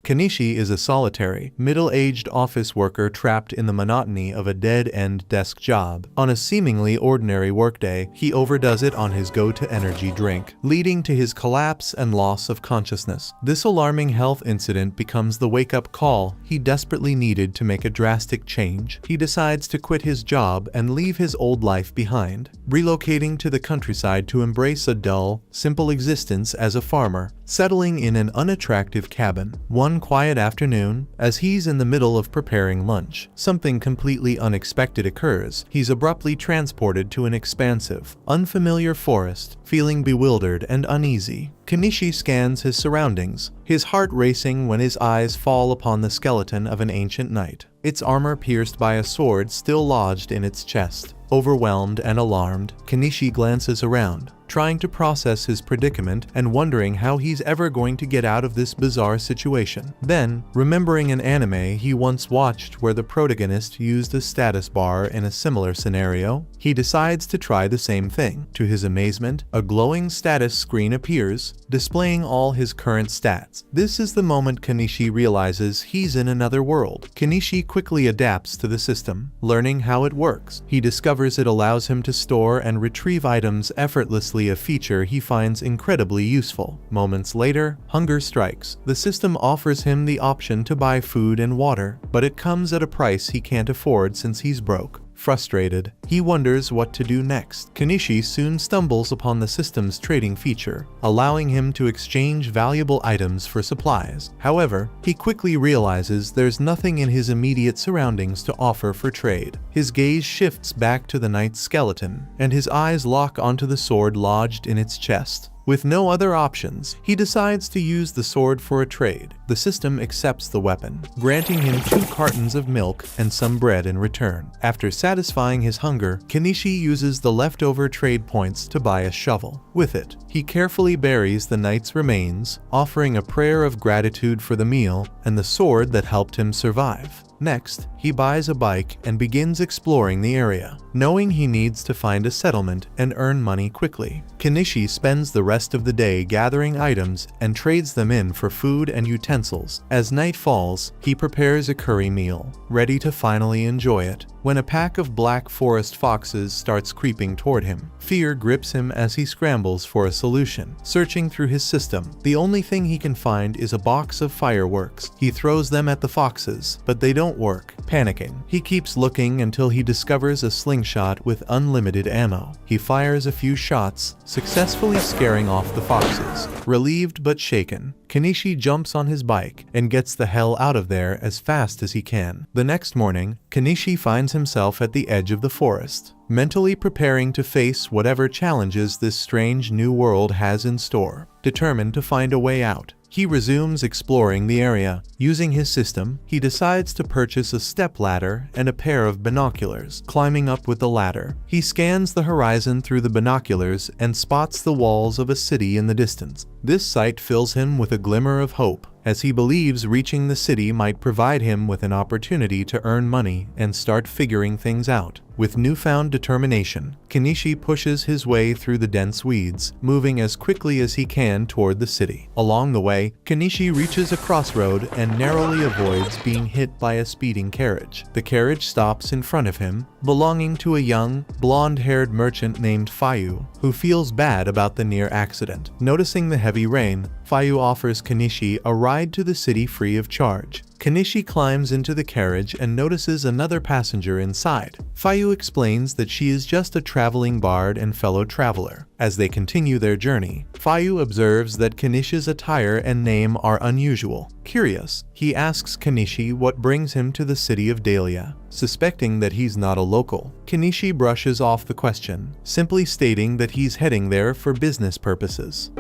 Kenichi is a solitary, middle-aged office worker trapped in the monotony of a dead-end desk job. On a seemingly ordinary workday, he overdoes it on his go-to energy drink, leading to his collapse and loss of consciousness. This alarming health incident becomes the wake-up call he desperately needed to make a drastic change. He decides to quit his job and leave his old life behind, relocating to the countryside to embrace a dull, simple existence as a farmer, settling in an unattractive cabin. One quiet afternoon, as he's in the middle of preparing lunch, something completely unexpected occurs. He's abruptly transported to an expansive, unfamiliar forest, feeling bewildered and uneasy. Kenichi scans his surroundings, his heart racing when his eyes fall upon the skeleton of an ancient knight, its armor pierced by a sword still lodged in its chest. Overwhelmed and alarmed, Kenichi glances around, trying to process his predicament and wondering how he's ever going to get out of this bizarre situation. Then, remembering an anime he once watched where the protagonist used a status bar in a similar scenario, he decides to try the same thing. To his amazement, a glowing status screen appears, displaying all his current stats. This is the moment Kenichi realizes he's in another world. Kenichi quickly adapts to the system, learning how it works. He discovers it allows him to store and retrieve items effortlessly, a feature he finds incredibly useful. Moments later, hunger strikes. The system offers him the option to buy food and water, but it comes at a price he can't afford since he's broke. Frustrated, he wonders what to do next. Kenichi soon stumbles upon the system's trading feature, allowing him to exchange valuable items for supplies. However, he quickly realizes there's nothing in his immediate surroundings to offer for trade. His gaze shifts back to the knight's skeleton, and his eyes lock onto the sword lodged in its chest. With no other options, he decides to use the sword for a trade. The system accepts the weapon, granting him 2 cartons of milk and some bread in return. After satisfying his hunger, Kenichi uses the leftover trade points to buy a shovel. With it, he carefully buries the knight's remains, offering a prayer of gratitude for the meal and the sword that helped him survive. Next, he buys a bike and begins exploring the area, knowing he needs to find a settlement and earn money quickly. Kenichi spends the rest of the day gathering items and trades them in for food and utensils. As night falls, he prepares a curry meal, ready to finally enjoy it, when a pack of black forest foxes starts creeping toward him. Fear grips him as he scrambles for a solution. Searching through his system, the only thing he can find is a box of fireworks. He throws them at the foxes, but they don't work. Panicking, he keeps looking until he discovers a slingshot with unlimited ammo. He fires a few shots, successfully scaring off the foxes. Relieved but shaken, Kenichi jumps on his bike and gets the hell out of there as fast as he can. The next morning, Kenichi finds himself at the edge of the forest, mentally preparing to face whatever challenges this strange new world has in store. Determined to find a way out, he resumes exploring the area. Using his system, he decides to purchase a stepladder and a pair of binoculars. Climbing up with the ladder, he scans the horizon through the binoculars and spots the walls of a city in the distance. This sight fills him with a glimmer of hope, as he believes reaching the city might provide him with an opportunity to earn money and start figuring things out. With newfound determination, Kenichi pushes his way through the dense weeds, moving as quickly as he can toward the city. Along the way, Kenichi reaches a crossroad and narrowly avoids being hit by a speeding carriage. The carriage stops in front of him, belonging to a young, blonde-haired merchant named Fayu, who feels bad about the near accident. Noticing the heavy rain, Fayu offers Kenichi a ride to the city free of charge. Kenichi climbs into the carriage and notices another passenger inside. Fayu explains that she is just a traveling bard and fellow traveler. As they continue their journey, Fayu observes that Kenichi's attire and name are unusual. Curious, he asks Kenichi what brings him to the city of Dahlia. Suspecting that he's not a local, Kenichi brushes off the question, simply stating that he's heading there for business purposes.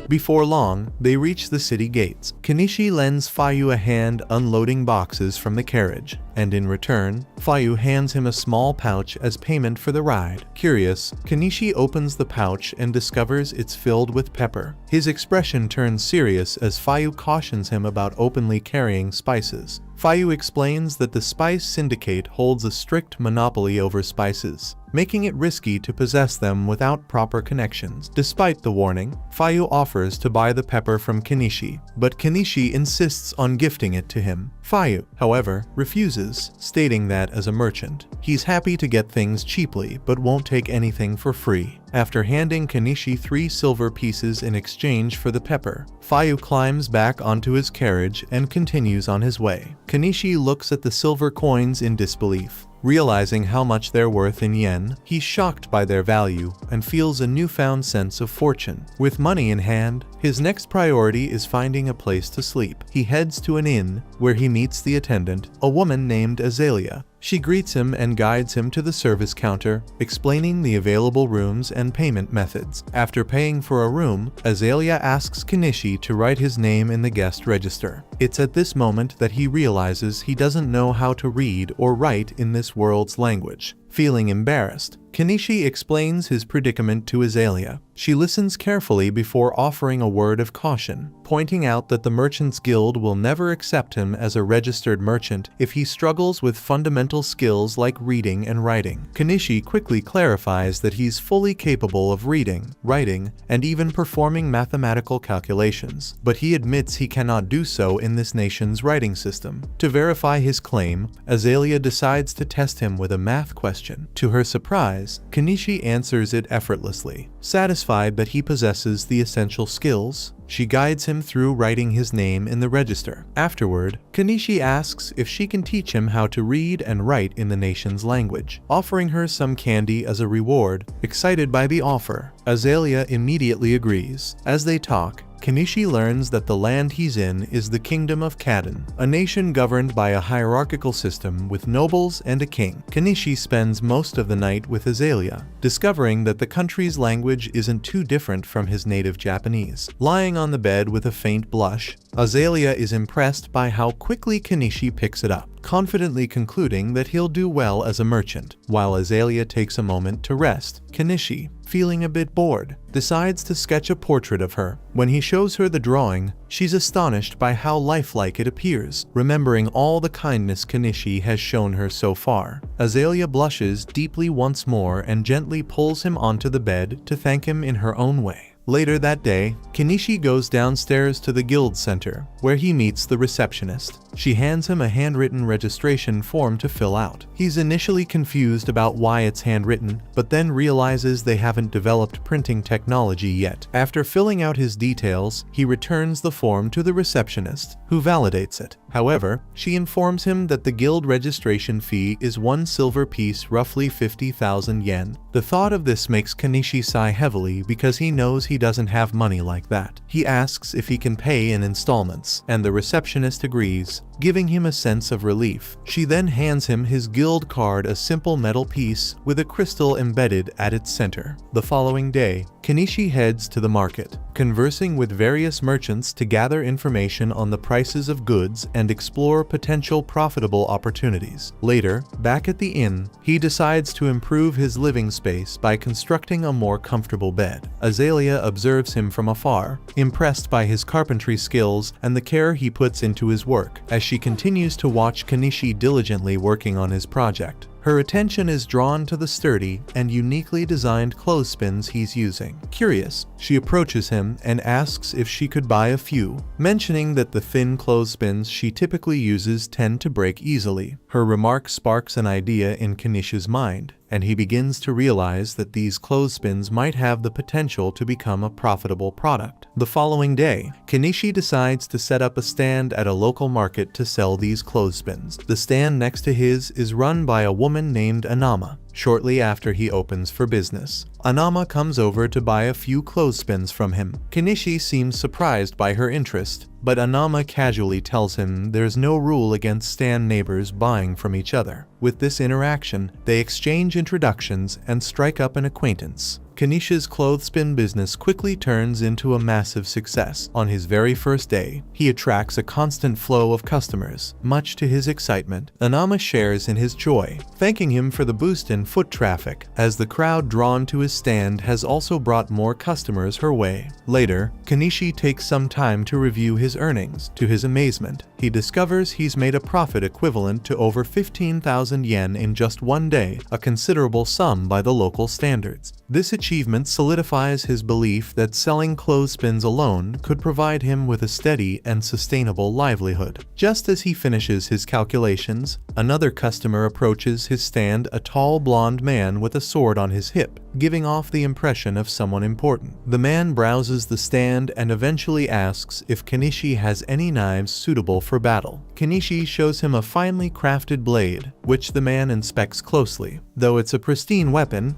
Before long, they reach the city gates. Kenichi lends Fayu a hand unloading boxes from the carriage, and in return, Fayu hands him a small pouch as payment for the ride. Curious, Kenichi opens the pouch and discovers it's filled with pepper. His expression turns serious as Fayu cautions him about openly carrying spices. Fayu explains that the Spice Syndicate holds a strict monopoly over spices, making it risky to possess them without proper connections. Despite the warning, Fayu offers to buy the pepper from Kenichi, but Kenichi insists on gifting it to him. Fayu, however, refuses, stating that as a merchant, he's happy to get things cheaply but won't take anything for free. After handing Kenichi 3 silver pieces in exchange for the pepper, Fayu climbs back onto his carriage and continues on his way. Kenichi looks at the silver coins in disbelief. Realizing how much they're worth in yen, he's shocked by their value and feels a newfound sense of fortune. With money in hand, his next priority is finding a place to sleep. He heads to an inn, where he meets the attendant, a woman named Azalea. She greets him and guides him to the service counter, explaining the available rooms and payment methods. After paying for a room, Azalea asks Kenichi to write his name in the guest register. It's at this moment that he realizes he doesn't know how to read or write in this world's language. Feeling embarrassed, Kenichi explains his predicament to Azalea. She listens carefully before offering a word of caution, pointing out that the Merchants Guild will never accept him as a registered merchant if he struggles with fundamental skills like reading and writing. Kenichi quickly clarifies that he's fully capable of reading, writing, and even performing mathematical calculations, but he admits he cannot do so in this nation's writing system. To verify his claim, Azalea decides to test him with a math question. To her surprise, Kenichi answers it effortlessly. Satisfied that he possesses the essential skills, she guides him through writing his name in the register. Afterward, Kenichi asks if she can teach him how to read and write in the nation's language, offering her some candy as a reward. Excited by the offer, Azalea immediately agrees. As they talk, Kenichi learns that the land he's in is the Kingdom of Kaden, a nation governed by a hierarchical system with nobles and a king. Kenichi spends most of the night with Azalea, discovering that the country's language isn't too different from his native Japanese. Lying on the bed with a faint blush, Azalea is impressed by how quickly Kenichi picks it up, confidently concluding that he'll do well as a merchant. While Azalea takes a moment to rest, Kenichi, feeling a bit bored, decides to sketch a portrait of her. When he shows her the drawing, she's astonished by how lifelike it appears. Remembering all the kindness Kenichi has shown her so far, Azalea blushes deeply once more and gently pulls him onto the bed to thank him in her own way. Later that day, Kenichi goes downstairs to the guild center, where he meets the receptionist. She hands him a handwritten registration form to fill out. He's initially confused about why it's handwritten, but then realizes they haven't developed printing technology yet. After filling out his details, he returns the form to the receptionist, who validates it. However, she informs him that the guild registration fee is 1 silver piece, roughly 50,000 yen. The thought of this makes Kenichi sigh heavily because he knows he doesn't have money like that. He asks if he can pay in installments, and the receptionist agrees, giving him a sense of relief. She then hands him his guild card, a simple metal piece with a crystal embedded at its center. The following day, Kenichi heads to the market, conversing with various merchants to gather information on the prices of goods and explore potential profitable opportunities. Later, back at the inn, he decides to improve his living space by constructing a more comfortable bed. Azalea observes him from afar, impressed by his carpentry skills and the care he puts into his work. As she continues to watch Kenichi diligently working on his project, her attention is drawn to the sturdy and uniquely designed clothespins he's using. Curious, she approaches him and asks if she could buy a few, mentioning that the thin clothespins she typically uses tend to break easily. Her remark sparks an idea in Kenichi's mind, and he begins to realize that these clothespins might have the potential to become a profitable product. The following day, Kenichi decides to set up a stand at a local market to sell these clothespins. The stand next to his is run by a woman named Anama. Shortly after he opens for business, Anama comes over to buy a few clothespins from him. Kenichi seems surprised by her interest, but Anama casually tells him there's no rule against stand neighbors buying from each other. With this interaction, they exchange introductions and strike up an acquaintance. Kanisha's clothespin business quickly turns into a massive success. On his very first day, he attracts a constant flow of customers. Much to his excitement, Anama shares in his joy, thanking him for the boost in foot traffic, as the crowd drawn to his stand has also brought more customers her way. Later, Kanishi takes some time to review his earnings. To his amazement, he discovers he's made a profit equivalent to over 15,000 yen in just one day, a considerable sum by the local standards. This achievement solidifies his belief that selling clothespins alone could provide him with a steady and sustainable livelihood. Just as he finishes his calculations, another customer approaches his stand, a tall blonde man with a sword on his hip, giving off the impression of someone important. The man browses the stand and eventually asks if Kanishi has any knives suitable for battle. Kanishi shows him a finely crafted blade, which the man inspects closely. Though it's a pristine weapon,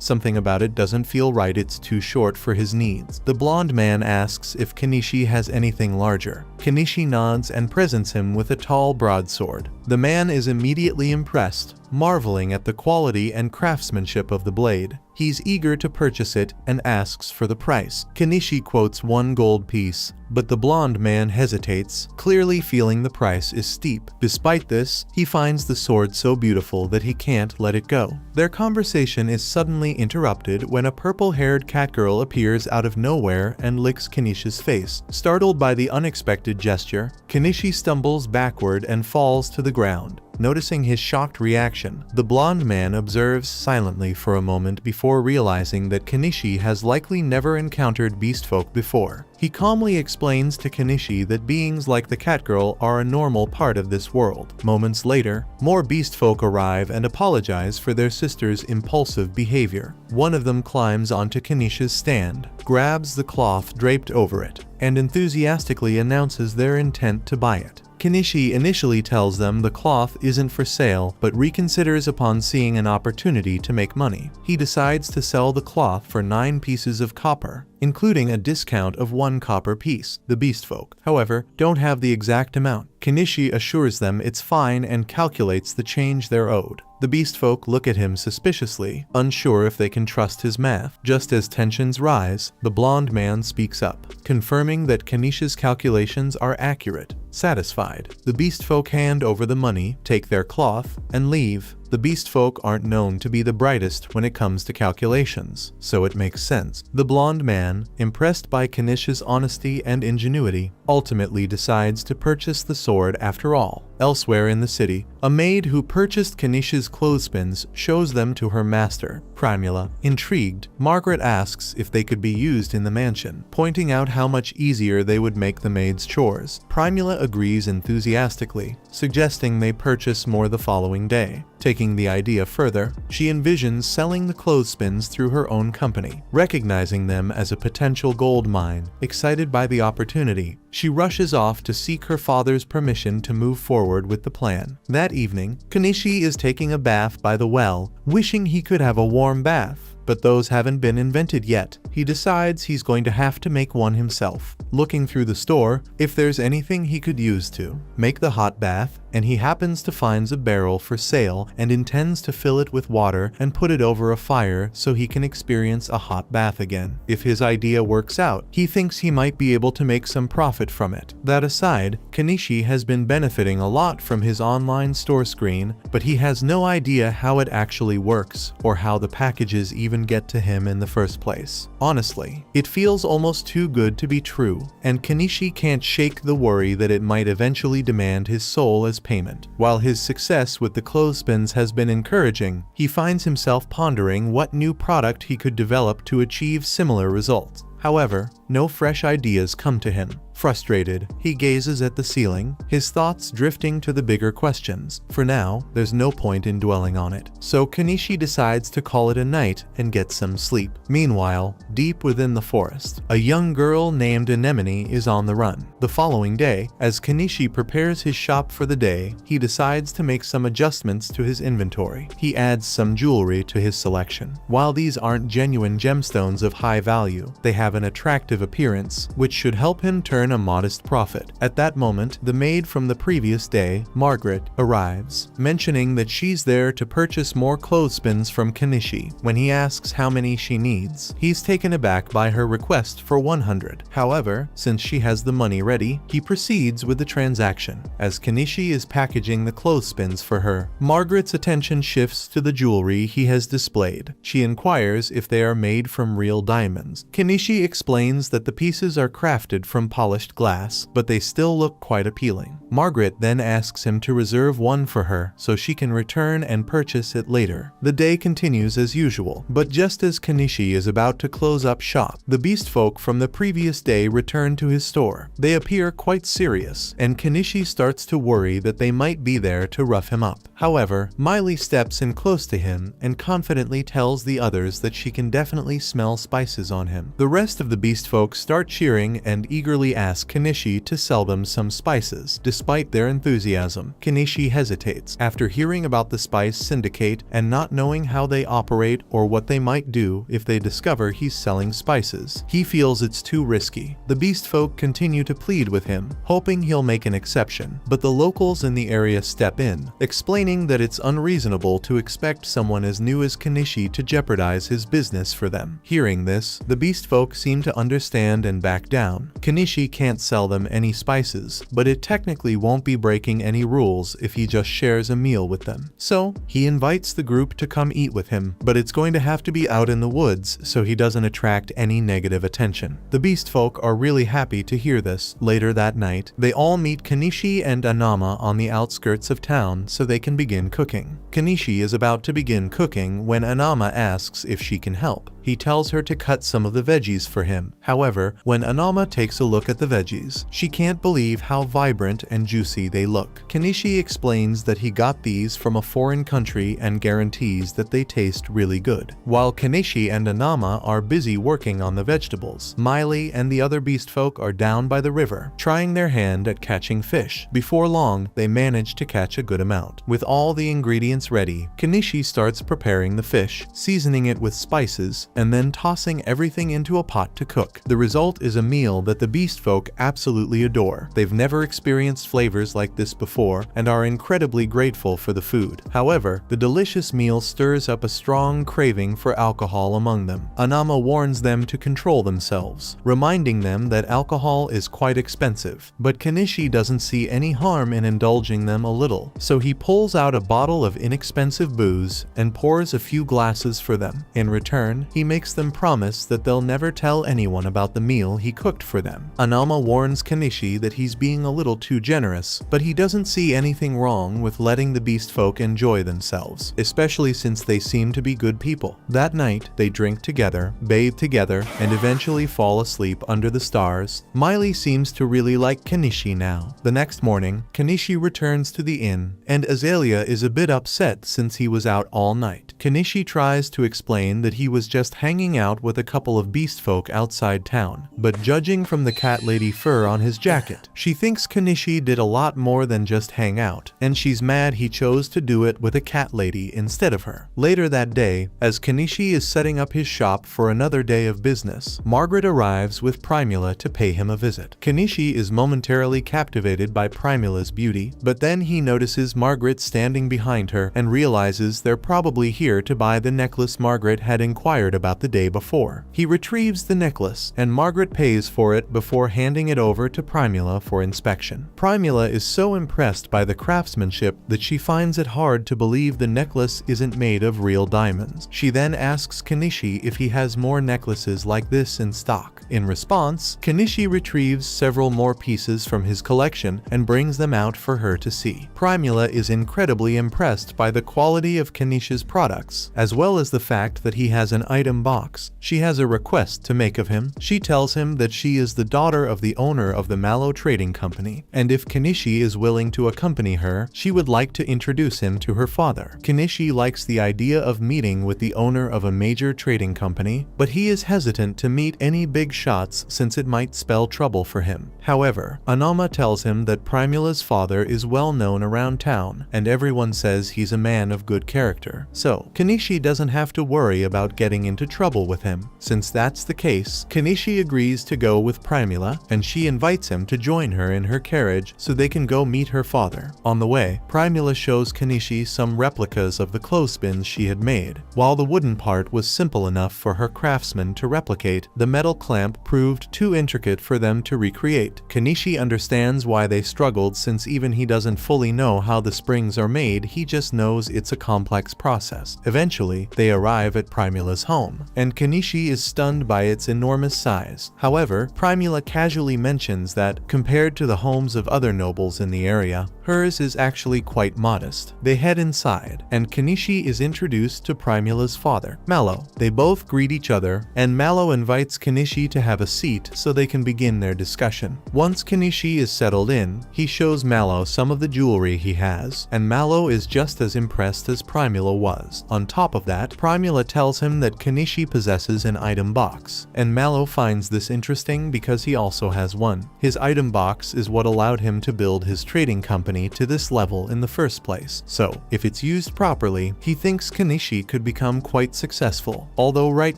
something about it doesn't feel right. It's too short for his needs. The blonde man asks if Kanishi has anything larger. Kanishi nods and presents him with a tall broadsword. The man is immediately impressed, marveling at the quality and craftsmanship of the blade. He's eager to purchase it and asks for the price. Kanishi quotes 1 gold piece, but the blonde man hesitates, clearly feeling the price is steep. Despite this, he finds the sword so beautiful that he can't let it go. Their conversation is suddenly interrupted when a purple-haired catgirl appears out of nowhere and licks Kanishi's face. Startled by the unexpected gesture, Kanishi stumbles backward and falls to the ground. Noticing his shocked reaction, the blonde man observes silently for a moment before realizing that Kanishi has likely never encountered beastfolk before. He calmly explains to Kanishi that beings like the catgirl are a normal part of this world. Moments later, more beastfolk arrive and apologize for their sister's impulsive behavior. One of them climbs onto Kanishi's stand, grabs the cloth draped over it, and enthusiastically announces their intent to buy it. Kanishi initially tells them the cloth isn't for sale, but reconsiders upon seeing an opportunity to make money. He decides to sell the cloth for 9 pieces of copper, including a discount of 1 copper piece. The beastfolk, however, don't have the exact amount. Kanishi assures them it's fine and calculates the change they're owed. The beastfolk look at him suspiciously, unsure if they can trust his math. Just as tensions rise, the blonde man speaks up, confirming that Kanishi's calculations are accurate. Satisfied, the beastfolk hand over the money, take their cloth, and leave. The beastfolk aren't known to be the brightest when it comes to calculations, so it makes sense. The blonde man, impressed by Kanishi's honesty and ingenuity, ultimately decides to purchase the sword after all. Elsewhere in the city, a maid who purchased Kanishi's clothespins shows them to her master, Primula. Intrigued, Margaret asks if they could be used in the mansion, pointing out how much easier they would make the maid's chores. Primula agrees enthusiastically, suggesting they purchase more the following day. Taking the idea further, she envisions selling the clothespins through her own company, recognizing them as a potential gold mine. Excited by the opportunity, she rushes off to seek her father's permission to move forward with the plan. That evening, Kanishi is taking a bath by the well, wishing he could have a warm bath, but those haven't been invented yet. He decides he's going to have to make one himself. Looking through the store if there's anything he could use to make the hot bath, and he happens to find a barrel for sale and intends to fill it with water and put it over a fire so he can experience a hot bath again. If his idea works out, he thinks he might be able to make some profit from it. That aside, Kanishi has been benefiting a lot from his online store screen, but he has no idea how it actually works or how the packages even get to him in the first place. Honestly, it feels almost too good to be true, and Kanishi can't shake the worry that it might eventually demand his soul as payment. While his success with the clothespins has been encouraging, he finds himself pondering what new product he could develop to achieve similar results. However, no fresh ideas come to him. Frustrated, he gazes at the ceiling, his thoughts drifting to the bigger questions. For now, there's no point in dwelling on it, so Kanishi decides to call it a night and get some sleep. Meanwhile, deep within the forest, a young girl named Anemone is on the run. The following day, as Kanishi prepares his shop for the day, he decides to make some adjustments to his inventory. He adds some jewelry to his selection. While these aren't genuine gemstones of high value, they have an attractive attractive appearance, which should help him turn a modest profit. At that moment, the maid from the previous day, Margaret, arrives, mentioning that she's there to purchase more clothespins from Kenichi. When he asks how many she needs, he's taken aback by her request for 100. However, since she has the money ready, he proceeds with the transaction. As Kenichi is packaging the clothespins for her, Margaret's attention shifts to the jewelry he has displayed. She inquires if they are made from real diamonds. Kenichi explains that the pieces are crafted from polished glass, but they still look quite appealing. Margaret then asks him to reserve one for her so she can return and purchase it later. The day continues as usual, but just as Kenichi is about to close up shop, the beast folk from the previous day return to his store. They appear quite serious, and Kenichi starts to worry that they might be there to rough him up. However, Miley steps in close to him and confidently tells the others that she can definitely smell spices on him. The rest of the beast folk start cheering and eagerly ask Kenichi to sell them some spices. Despite their enthusiasm, Kenichi hesitates. After hearing about the spice syndicate and not knowing how they operate or what they might do if they discover he's selling spices, he feels it's too risky. The beast folk continue to plead with him, hoping he'll make an exception, but the locals in the area step in, explaining that it's unreasonable to expect someone as new as Kenichi to jeopardize his business for them. Hearing this, the beast folk seem to understand and back down. Kenichi can't sell them any spices, but it technically won't be breaking any rules if he just shares a meal with them. So, he invites the group to come eat with him, but it's going to have to be out in the woods so he doesn't attract any negative attention. The beast folk are really happy to hear this. Later that night, they all meet Kenichi and Anama on the outskirts of town so they can begin cooking. Kenichi is about to begin cooking when Anama asks if she can help. He tells her to cut some of the veggies for him. However, when Anama takes a look at the veggies, she can't believe how vibrant and juicy they look. Kenichi explains that he got these from a foreign country and guarantees that they taste really good. While Kenichi and Anama are busy working on the vegetables, Miley and the other beast folk are down by the river, trying their hand at catching fish. Before long, they manage to catch a good amount. With all the ingredients ready, Kenichi starts preparing the fish, seasoning it with spices, and then tossing everything into a pot to cook. The result is a meal that the beast folk absolutely adore. They've never experienced flavors like this before and are incredibly grateful for the food. However, the delicious meal stirs up a strong craving for alcohol among them. Anama warns them to control themselves, reminding them that alcohol is quite expensive. But Kenichi doesn't see any harm in indulging them a little, so he pulls out a bottle of inexpensive booze and pours a few glasses for them. In return, he makes them promise that they'll never tell anyone about the meal he cooked for them. Anama warns Kenichi that he's being a little too generous, but he doesn't see anything wrong with letting the beast folk enjoy themselves, especially since they seem to be good people. That night, they drink together, bathe together, and eventually fall asleep under the stars. Miley seems to really like Kenichi now. The next morning, Kenichi returns to the inn, and Azalea is a bit upset since he was out all night. Kenichi tries to explain that he was just hanging out with a couple of beast folk outside town, but judging from the cat lady fur on his jacket, she thinks Kenichi did a lot more than just hang out, and she's mad he chose to do it with a cat lady instead of her. Later that day, as Kenichi is setting up his shop for another day of business, Margaret arrives with Primula to pay him a visit. Kenichi is momentarily captivated by Primula's beauty, but then he notices Margaret standing behind her and realizes they're probably here to buy the necklace Margaret had inquired about the day before. He retrieves the necklace, and Margaret pays for it before handing it over to Primula for inspection. Primula is so impressed by the craftsmanship that she finds it hard to believe the necklace isn't made of real diamonds. She then asks Kenichi if he has more necklaces like this in stock. In response, Kenichi retrieves several more pieces from his collection and brings them out for her to see. Primula is incredibly impressed by the quality of Kenichi's products, as well as the fact that he has an item box. She has a request to make of him. She tells him that she is the daughter of the owner of the Mallow Trading Company, and if Kenichi is willing to accompany her, she would like to introduce him to her father. Kenichi likes the idea of meeting with the owner of a major trading company, but he is hesitant to meet any big shots since it might spell trouble for him. However, Anama tells him that Primula's father is well known around town, and everyone says he's a man of good character. So, Kenichi doesn't have to worry about getting into into trouble with him. Since that's the case, Kenichi agrees to go with Primula, and she invites him to join her in her carriage so they can go meet her father. On the way, Primula shows Kenichi some replicas of the clothespins she had made. While the wooden part was simple enough for her craftsman to replicate, the metal clamp proved too intricate for them to recreate. Kenichi understands why they struggled, since even he doesn't fully know how the springs are made, he just knows it's a complex process. Eventually, they arrive at Primula's home, and Kenichi is stunned by its enormous size. However, Primula casually mentions that, compared to the homes of other nobles in the area, hers is actually quite modest. They head inside, and Kenichi is introduced to Primula's father, Mallow. They both greet each other, and Mallow invites Kenichi to have a seat so they can begin their discussion. Once Kenichi is settled in, he shows Mallow some of the jewelry he has, and Mallow is just as impressed as Primula was. On top of that, Primula tells him that Kenichi possesses an item box, and Mallow finds this interesting because he also has one. His item box is what allowed him to build his trading company to this level in the first place, so if it's used properly, he thinks Kenichi could become quite successful, although right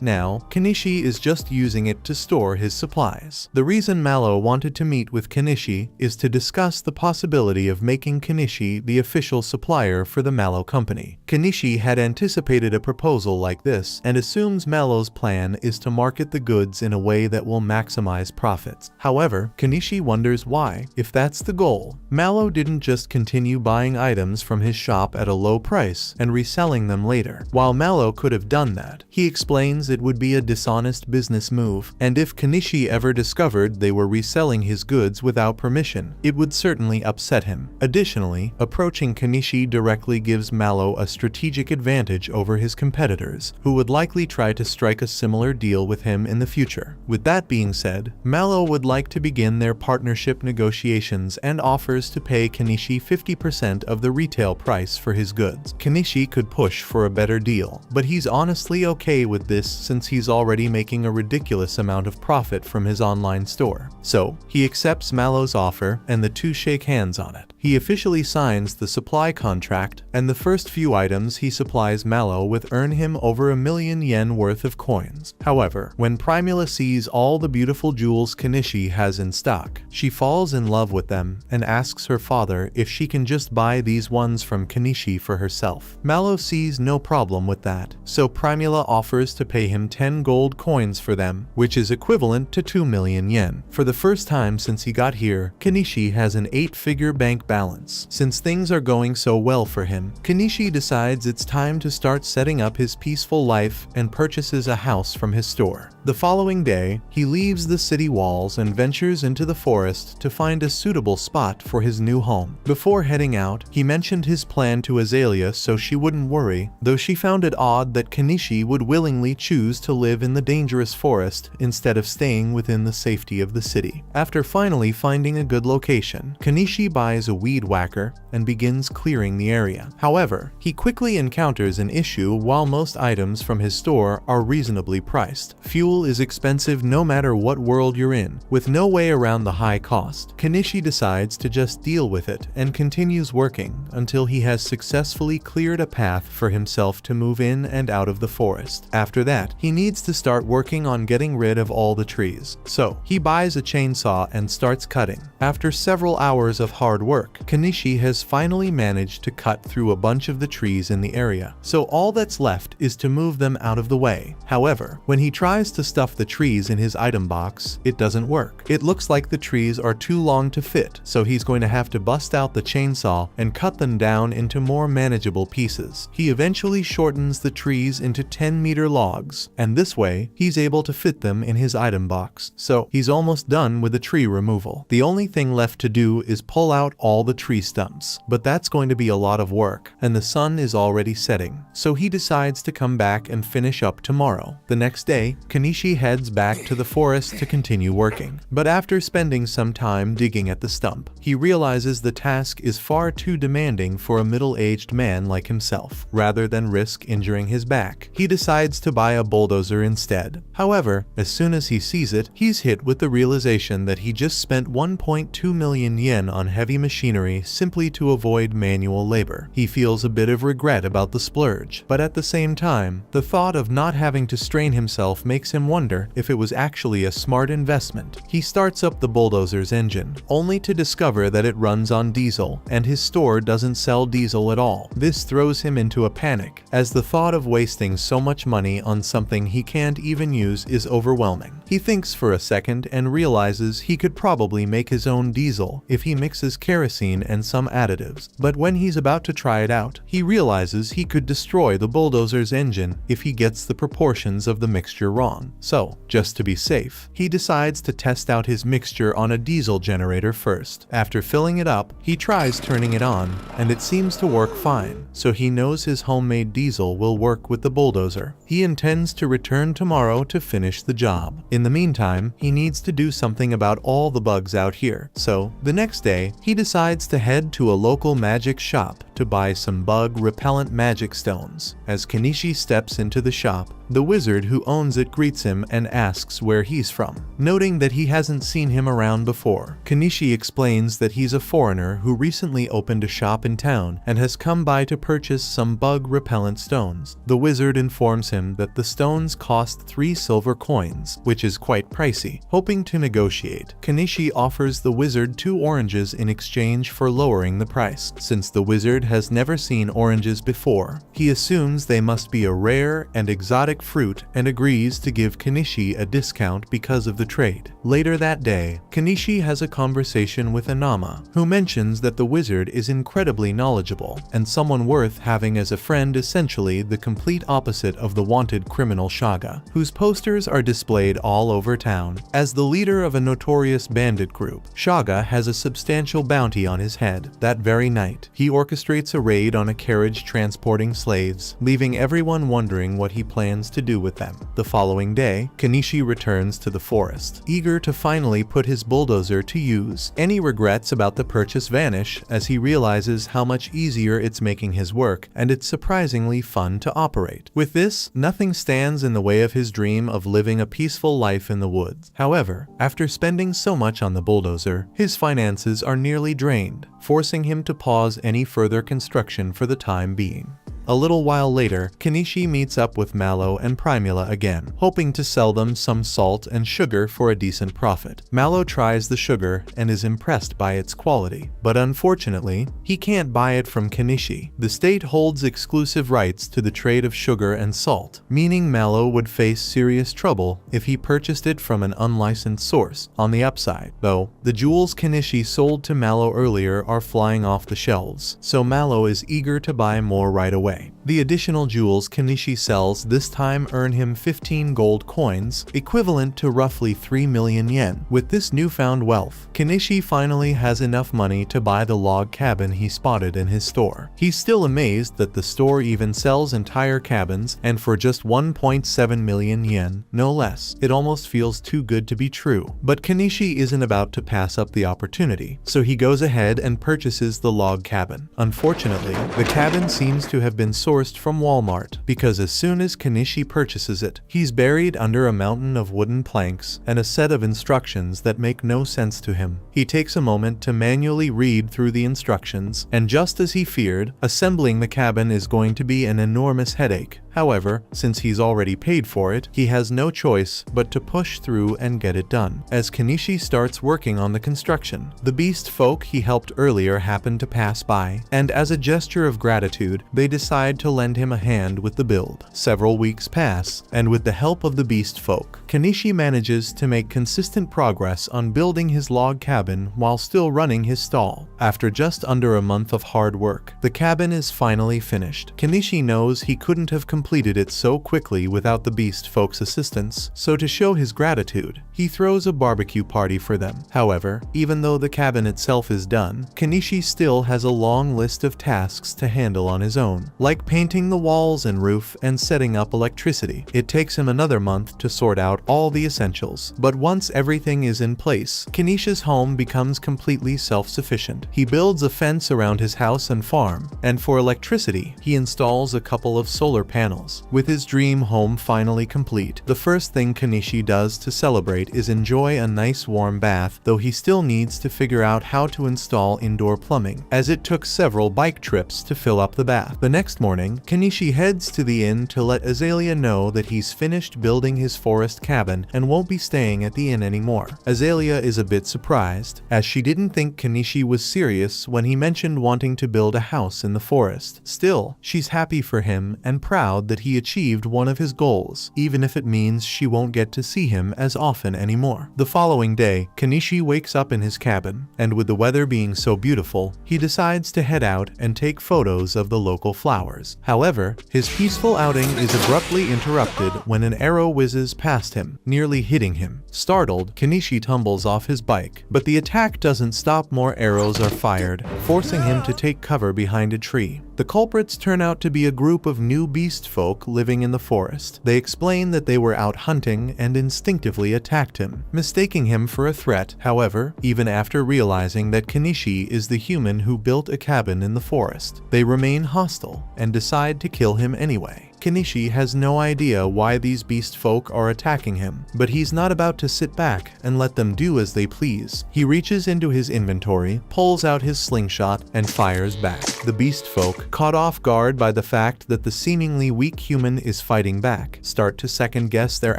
now, Kenichi is just using it to store his supplies. The reason Mallow wanted to meet with Kenichi is to discuss the possibility of making Kenichi the official supplier for the Mallow company. Kenichi had anticipated a proposal like this and assumes Mallow's plan is to market the goods in a way that will maximize profits. However, Kenichi wonders why, if that's the goal, Mallow didn't just continue buying items from his shop at a low price and reselling them later. While Mallow could have done that, he explains it would be a dishonest business move, and if Kenichi ever discovered they were reselling his goods without permission, it would certainly upset him. Additionally, approaching Kenichi directly gives Mallow a strategic advantage over his competitors, who would likely try to strike a similar deal with him in the future. With that being said, Mallow would like to begin their partnership negotiations and offers to pay Kenichi 50% of the retail price for his goods. Kenichi could push for a better deal, but he's honestly okay with this since he's already making a ridiculous amount of profit from his online store. So, he accepts Mallow's offer and the two shake hands on it. He officially signs the supply contract, and the first few items he supplies Mallow with earn him over 1,000,000 yen worth of coins. However, when Primula sees all the beautiful jewels Kenichi has in stock, she falls in love with them and asks her father if she can just buy these ones from Kenichi for herself. Mallow sees no problem with that, so Primula offers to pay him 10 gold coins for them, which is equivalent to 2,000,000 yen. For the first time since he got here, Kenichi has an 8-figure bank balance. Since things are going so well for him, Kenichi decides it's time to start setting up his peaceful life and purchases a house from his store. The following day, he leaves the city walls and ventures into the forest to find a suitable spot for his new home. Before heading out, he mentioned his plan to Azalea so she wouldn't worry, though she found it odd that Kenichi would willingly choose to live in the dangerous forest instead of staying within the safety of the city. After finally finding a good location, Kenichi buys a weed whacker and begins clearing the area. However, he quickly encounters an issue. While most items from his store are reasonably priced, fuel is expensive no matter what world you're in. With no way around the high cost, Kenichi decides to just deal with it and continues working until he has successfully cleared a path for himself to move in and out of the forest. After that, he needs to start working on getting rid of all the trees. So, he buys a chainsaw and starts cutting. After several hours of hard work, Kenichi has finally managed to cut through a bunch of the trees in the area, so all that's left is to move them out of the way. However, when he tries to stuff the trees in his item box, it doesn't work. It looks like the trees are too long to fit, so he's going to have to bust out the chainsaw and cut them down into more manageable pieces. He eventually shortens the trees into 10-meter logs, and this way, he's able to fit them in his item box, so he's almost done with the tree removal. The only thing left to do is pull out all the tree stumps, but that's going to be a lot of work, and the sun is already setting, so he decides to come back and finish up tomorrow. The next day, Kenichi heads back to the forest to continue working, but after spending some time digging at the stump, he realizes the task is far too demanding for a middle-aged man like himself. Rather than risk injuring his back, he decides to buy a bulldozer instead. However, as soon as he sees it, he's hit with the realization that he just spent 1.2 1.2 million yen on heavy machinery simply to avoid manual labor. He feels a bit of regret about the splurge, but at the same time, the thought of not having to strain himself makes him wonder if it was actually a smart investment. He starts up the bulldozer's engine, only to discover that it runs on diesel, and his store doesn't sell diesel at all. This throws him into a panic, as the thought of wasting so much money on something he can't even use is overwhelming. He thinks for a second and realizes he could probably make his own diesel if he mixes kerosene and some additives, but when he's about to try it out, he realizes he could destroy the bulldozer's engine if he gets the proportions of the mixture wrong. So, just to be safe, he decides to test out his mixture on a diesel generator first. After filling it up, he tries turning it on, and it seems to work fine, so he knows his homemade diesel will work with the bulldozer. He intends to return tomorrow to finish the job. In the meantime, he needs to do something about all the bugs out here, so the next day, he decides to head to a local magic shop to buy some bug-repellent magic stones. As Kenichi steps into the shop, the wizard who owns it greets him and asks where he's from. Noting that he hasn't seen him around before, Kenichi explains that he's a foreigner who recently opened a shop in town and has come by to purchase some bug-repellent stones. The wizard informs him that the stones cost 3 silver coins, which is quite pricey. Hoping to negotiate, Kenichi offers the wizard 2 oranges in exchange for lowering the price. Since the wizard has never seen oranges before, he assumes they must be a rare and exotic fruit and agrees to give Kenichi a discount because of the trade. Later that day, Kenichi has a conversation with Anama, who mentions that the wizard is incredibly knowledgeable and someone worth having as a friend, essentially the complete opposite of the wanted criminal Shaga, whose posters are displayed all over town. As the leader of a notorious bandit group, Shaga has a substantial bounty on his head. That very night, he orchestrates a raid on a carriage transporting slaves, leaving everyone wondering what he plans to do with them. The following day, Kenichi returns to the forest, eager to finally put his bulldozer to use. Any regrets about the purchase vanish as he realizes how much easier it's making his work, and it's surprisingly fun to operate. With this, nothing stands in the way of his dream of living a peaceful life in the woods. However, after spending so much on the bulldozer, his finances are nearly drained, forcing him to pause any further construction for the time being. A little while later, Kenichi meets up with Mallow and Primula again, hoping to sell them some salt and sugar for a decent profit. Mallow tries the sugar and is impressed by its quality, but unfortunately, he can't buy it from Kenichi. The state holds exclusive rights to the trade of sugar and salt, meaning Mallow would face serious trouble if he purchased it from an unlicensed source. On the upside, though, the jewels Kenichi sold to Mallow earlier are flying off the shelves, so Mallow is eager to buy more right away. The additional jewels Kenichi sells this time earn him 15 gold coins, equivalent to roughly 3 million yen. With this newfound wealth, Kenichi finally has enough money to buy the log cabin he spotted in his store. He's still amazed that the store even sells entire cabins, and for just 1.7 million yen, no less. It almost feels too good to be true. But Kenichi isn't about to pass up the opportunity, so he goes ahead and purchases the log cabin. Unfortunately, the cabin seems to have been sourced from Walmart, because as soon as Kenichi purchases it, he's buried under a mountain of wooden planks and a set of instructions that make no sense to him. He takes a moment to manually read through the instructions, and just as he feared, assembling the cabin is going to be an enormous headache. However, since he's already paid for it, he has no choice but to push through and get it done. As Kenichi starts working on the construction, the beast folk he helped earlier happen to pass by, and as a gesture of gratitude, they decide to lend him a hand with the build. Several weeks pass, and with the help of the beast folk, Kenichi manages to make consistent progress on building his log cabin while still running his stall. After just under a month of hard work, the cabin is finally finished. Kenichi knows he couldn't have completed it so quickly without the beast folk's assistance, so to show his gratitude, he throws a barbecue party for them. However, even though the cabin itself is done, Kenichi still has a long list of tasks to handle on his own, like painting the walls and roof and setting up electricity. It takes him another month to sort out all the essentials, but once everything is in place, Kenichi's home becomes completely self-sufficient. He builds a fence around his house and farm, and for electricity, he installs a couple of solar panels. With his dream home finally complete, the first thing Kenichi does to celebrate celebrate is enjoy a nice warm bath, though he still needs to figure out how to install indoor plumbing, as it took several bike trips to fill up the bath. The next morning, Kenichi heads to the inn to let Azalea know that he's finished building his forest cabin and won't be staying at the inn anymore. Azalea is a bit surprised, as she didn't think Kenichi was serious when he mentioned wanting to build a house in the forest. Still, she's happy for him and proud that he achieved one of his goals, even if it means she won't get to see him as often anymore. The following day, Kenichi wakes up in his cabin, and with the weather being so beautiful, he decides to head out and take photos of the local flowers. However, his peaceful outing is abruptly interrupted when an arrow whizzes past him, nearly hitting him. Startled, Kenichi tumbles off his bike, but the attack doesn't stop. More arrows are fired, forcing him to take cover behind a tree. The culprits turn out to be a group of new beast folk living in the forest. They explain that they were out hunting and instinctively attacked him, mistaking him for a threat. However, even after realizing that Kenichi is the human who built a cabin in the forest, they remain hostile and decide to kill him anyway. Kenichi has no idea why these beast folk are attacking him, but he's not about to sit back and let them do as they please. He reaches into his inventory, pulls out his slingshot, and fires back. The beast folk, caught off guard by the fact that the seemingly weak human is fighting back, start to second-guess their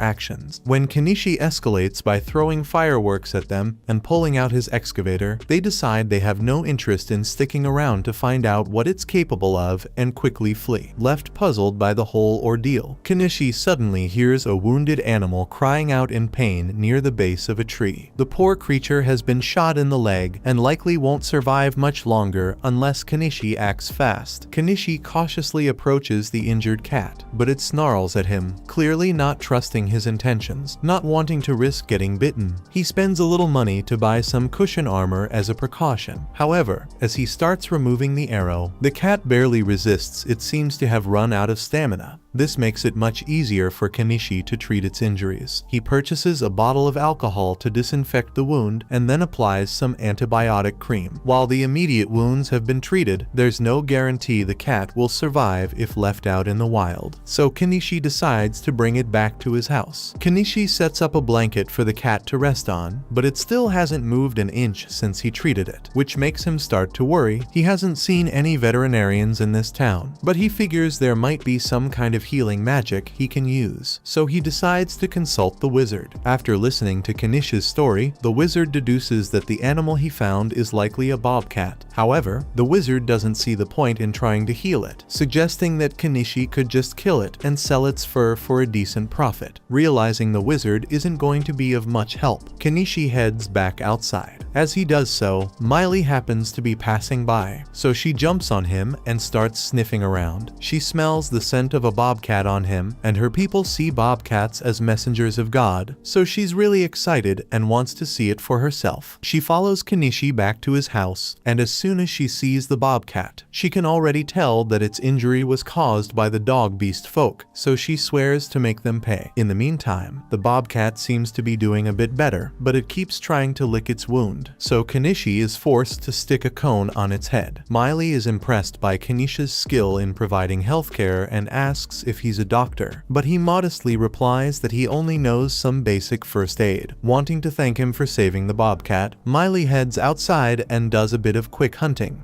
actions. When Kenichi escalates by throwing fireworks at them and pulling out his excavator, they decide they have no interest in sticking around to find out what it's capable of and quickly flee. Left puzzled by the whole ordeal, Kenichi suddenly hears a wounded animal crying out in pain near the base of a tree. The poor creature has been shot in the leg and likely won't survive much longer unless Kenichi acts fast. Kenichi cautiously approaches the injured cat, but it snarls at him, clearly not trusting his intentions. Not wanting to risk getting bitten, he spends a little money to buy some cushion armor as a precaution. However, as he starts removing the arrow, the cat barely resists. It seems to have run out of stamina. This makes it much easier for Kenichi to treat its injuries. He purchases a bottle of alcohol to disinfect the wound and then applies some antibiotic cream. While the immediate wounds have been treated, there's no guarantee the cat will survive if left out in the wild. So Kenichi decides to bring it back to his house. Kenichi sets up a blanket for the cat to rest on, but it still hasn't moved an inch since he treated it, which makes him start to worry. He hasn't seen any veterinarians in this town, but he figures there might be some kind of healing magic he can use, so he decides to consult the wizard. After listening to Kenichi's story, the wizard deduces that the animal he found is likely a bobcat. However, the wizard doesn't see the point in trying to heal it, suggesting that Kenichi could just kill it and sell its fur for a decent profit. Realizing the wizard isn't going to be of much help, Kenichi heads back outside. As he does so, Miley happens to be passing by, so she jumps on him and starts sniffing around. She smells the scent of a bobcat on him, and her people see bobcats as messengers of God, so she's really excited and wants to see it for herself. She follows Kenichi back to his house, and as soon as she sees the bobcat, she can already tell that its injury was caused by the dog beast folk, so she swears to make them pay. In the meantime, the bobcat seems to be doing a bit better, but it keeps trying to lick its wound, so Kenichi is forced to stick a cone on its head. Miley is impressed by Kenichi's skill in providing healthcare and asks if he's a doctor, but he modestly replies that he only knows some basic first aid. Wanting to thank him for saving the bobcat, Miley heads outside and does a bit of quick hunting,